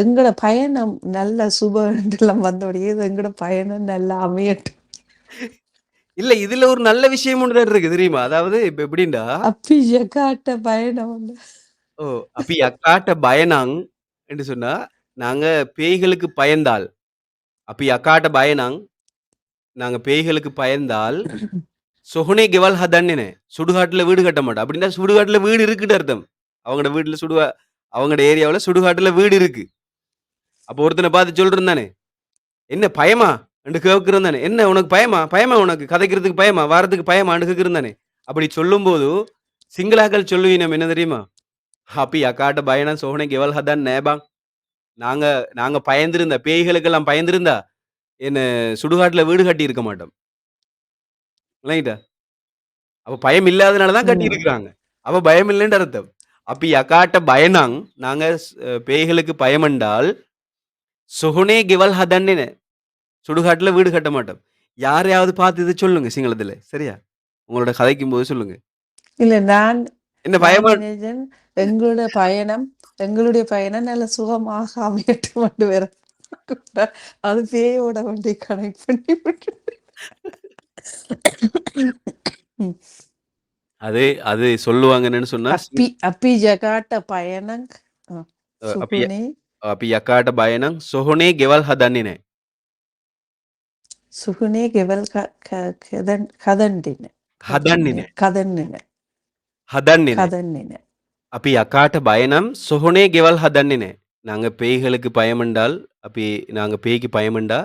எங்கட பயணம் நல்ல சுபலாம் வந்தோடையே எங்கட பயணம் நல்லா அமையட்டும். இல்ல இதுல ஒரு நல்ல விஷயம் ஒண்ணு தான் இருக்கு தெரியுமா? அதாவது இப்ப எப்படின்னா, அப்பி ஜகாட்ட பயணம் வந்து ஓ அப்பி அக்காட்ட பயனாங் என்று சொன்னா, நாங்க பேய்களுக்கு பயந்தால். அப்பி அக்காட்ட பயனாங் நாங்க பேய்களுக்கு பயந்தால், சொஹ்னே ගෙවල් හදන්නේ නැහැ. சுடுகாட்டுல வீடு கட்ட மாட்டோம். அப்படின்னா சுடுகாட்டுல வீடு இருக்குன்னு அர்த்தம். அவங்கட வீட்ல அவங்கட ஏரியாவுல சுடுகாட்டுல வீடு இருக்கு. அப்ப ஒருத்தன பார்த்து சொல்றோம் தானே, "என்ன பயமா?" என்று கேட்கிறோம் தானே. "என்ன உனக்கு பயமா? பயமா உனக்கு? கதைக்கிறதுக்கு பயமா? வாரத்துக்கு பயமான்னு?" கேட்கிறோம் தானே. அப்படி சொல்லும்போது, சிங்களாக்கள் சொல்லுவீனம் என்ன தெரியுமா? "අපි යකාට බය නම් සොහොනේ ගෙවල් හදන්නේ නෑ බං. நாங்க நாங்க பயந்திருந்தா பேய்களுக்கெல்லாம் பயந்திருந்தா, என்ன சுடுகாட்டுல வீடு கட்டியிருக்க மாட்டோம்." விளங்கிட்டா? அப்ப பயம் இல்லாதனால தான் ம். கட்டியிருக்கிறாங்க. அப்ப பயம் இல்லைன்னு அர்த்தம். அப்ப යකාට බය නම් நாங்க பேய்களுக்கு பயமென்றால், "සොහොනේ ගෙවල් හදන්නේ නෑ." சுடுகாட்டுல வீடு கட்ட மாட்டோம். யாரையாவது பார்த்து இத சொல்லுங்க சிங்களத்தில. சரியா? உங்களோட கதைக்கும்போது சொல்லுங்க. இல்ல நான் என்ன நான் பயமா நினைச்சேன் எங்களுடைய பயணம் எங்களுடைய பயணம் நல்ல சுகமாக அமையட்டும் வேற. அது பேயோட வண்டி கனெக்ட் பண்ணி விட்டு. ம். அது அது சொல்லுவாங்க என்னன்னு சொன்னா, அப்பி அப்பி ஜகாட்ட பயணம் අපි சுகுனே අපි යකාට බය නම් සොහොනේ ගෙවල් හදන්නේ නෑ. சுகுனே கெவல் கதண்டின හදන්නේ கதன்னின නෑ. கதன்னின හදන්නේ නෑ. கதன்னின. අපි යකාට බය නම් සොහොනේ ගෙවල් හදන්නේ නෑ. நாங்க பேய்களுக்கு பயமென்றால், அப்பி நாங்க பேய்க்கு பயமெண்டா,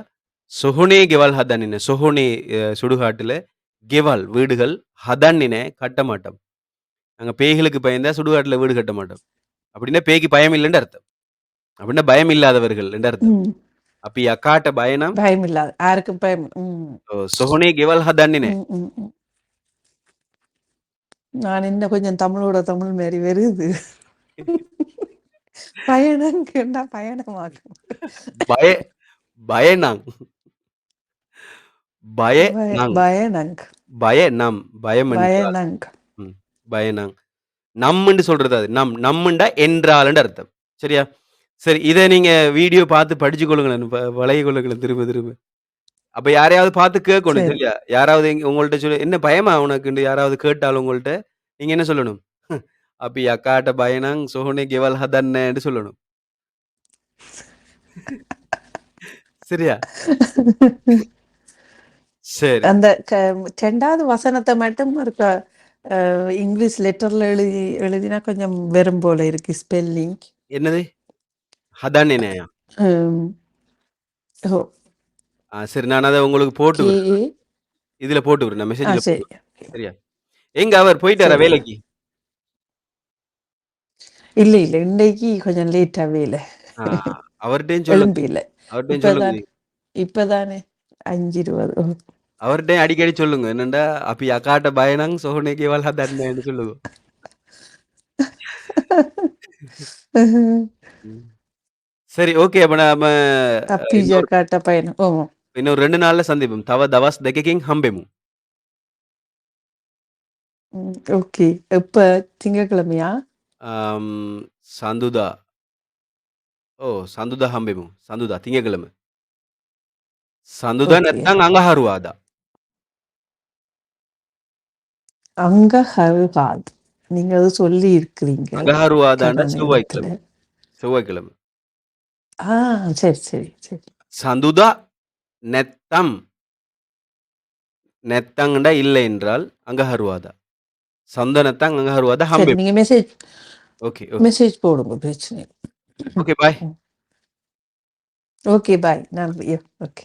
சொஹொனே ගෙවල් හදන්නේ නෑ. சொஹொனே சுடுகாட்டுல, ගෙවල් வீடுகள், ஹதන්නේ නෑ கட்ட மாட்டோம். நாங்க பேய்களுக்கு பயந்தா சுடுகாட்டுல வீடு கட்ட மாட்டோம். அப்படின்னா பேய்க்கு பயம் இல்லன்னு அர்த்தம். அப்படின்னா பயம் இல்லாதவர்கள் என்று அர்த்தம். ம். அப்பி යකාට බය නම් பயம் இல்லாத யாருக்கும் பயம். சொஹொனே ගෙවල් හදන්නේ නෑ. ம், ம், ம். நான் இன்னும் கொஞ்சம் தமிழோட தமிழ் மாரி வருது. பயணம் பயணமாகும். බය බය නම් බය නම් பயணங் பய நம் பயம் என்றால் பயணங் ம். பயனங். நம்ம்ன்னு சொல்றது அது. நம்ம்ண்டா என்றால்ன்னு அர்த்தம். சரியா? சரி இத நீங்க வீடியோ பார்த்து படிச்சு கொள்ளுங்களேன். பழகிக் கொள்ளுங்களேன் திரும்ப திரும்ப. அப்ப யாரையாவது பார்த்து கேட்கணும் சரி. சரியா? யாராவது உங்கள்ட்ட சொல்லி "என்ன பயமா உனக்குன்னு?" யாராவது கேட்டாலும் உங்கள்ட்ட, நீங்க என்ன சொல்லணும்? "අපි යකාට බය නම් සොහොනේ ගෙවල් හදන්නේ නෑன்னு" சொல்லணும். சரியா? சரி. அந்த 2வது வசனத்த மட்டும் ஒருக்கா இங்கிலீஷ் லெட்டர்ல எழுதினா கொஞ்சம் வெறும் போல இருக்கு ஸ்பெல்லிங். என்னது? ஹதන්නේ නෑயா? ம். ஓ சரி நான் அத உங்களுக்கு போட்டு விடுறேன். KA இதுல போட்டு விடுறேன். நான் மெசேஜ்ல போட்டு சரி. விடுறேன். சரியா? எங்க அவர் போயிட்டாரா சரி. வேலைக்கு? இல்ல, இல்ல. இன்னைக்கு கொஞ்சம் லேட்டாவே இல்ல. ஆ அவர்ட்டயும் சொல்லுங்க. எழும்பில்ல. அவர்ட்டயும் சொல்லுங்க. இப்பதான் இப்பதானே 5:20. அவர்ட்டயும் அடிக்கடி சொல்லுங்க. என்னண்டா, "අපි යකාට බය නම් සොහොනේ ගෙවල් හදන්නේ නෑன்னு" சொல்லுங்க. ம். சரி ஓகே. அப்ப நாம அப்பி இன்னொரு ஜக்காட்ட பயணம். ஓ! இன்னொரு 2 நாள்ல சந்திப்போம். තව දවස් 2කින් හම්බෙමු. ஓகே. எப்ப திங்கட்கிழமையா? ஆம் சந்துதா. සඳුදා හම්බෙමු. සඳුදා තිங்கக்கிழமை. සඳුදා ஓகே. නැත්නම් අඟහරුවාදා. அங்க ஹர்ஹாத். நீங்க அது சொல்லி இருக்கிறீங்க. අඟහරුවාදාண்டா கன நேரத்துல. செவ்வாய்க்கிழமை. செவ்வாய்க்கிழமை. ஆ சரி, சரி, சரி. சந்துதா නැත්තම් නැත්තම්ண்டா இல்லை என்றால் අඟහරුවාදා. சந்த නැත්තම් අඟහරුවාදා சரி, හම්බෙමු. நீங்க மெசேஜ் ஓகே, ஓகே. மெசேஜ் போடுங்க. பிரச்சனை இல்ல. Okay bye. ஓகே, பாய். நன்றி. ஓகே.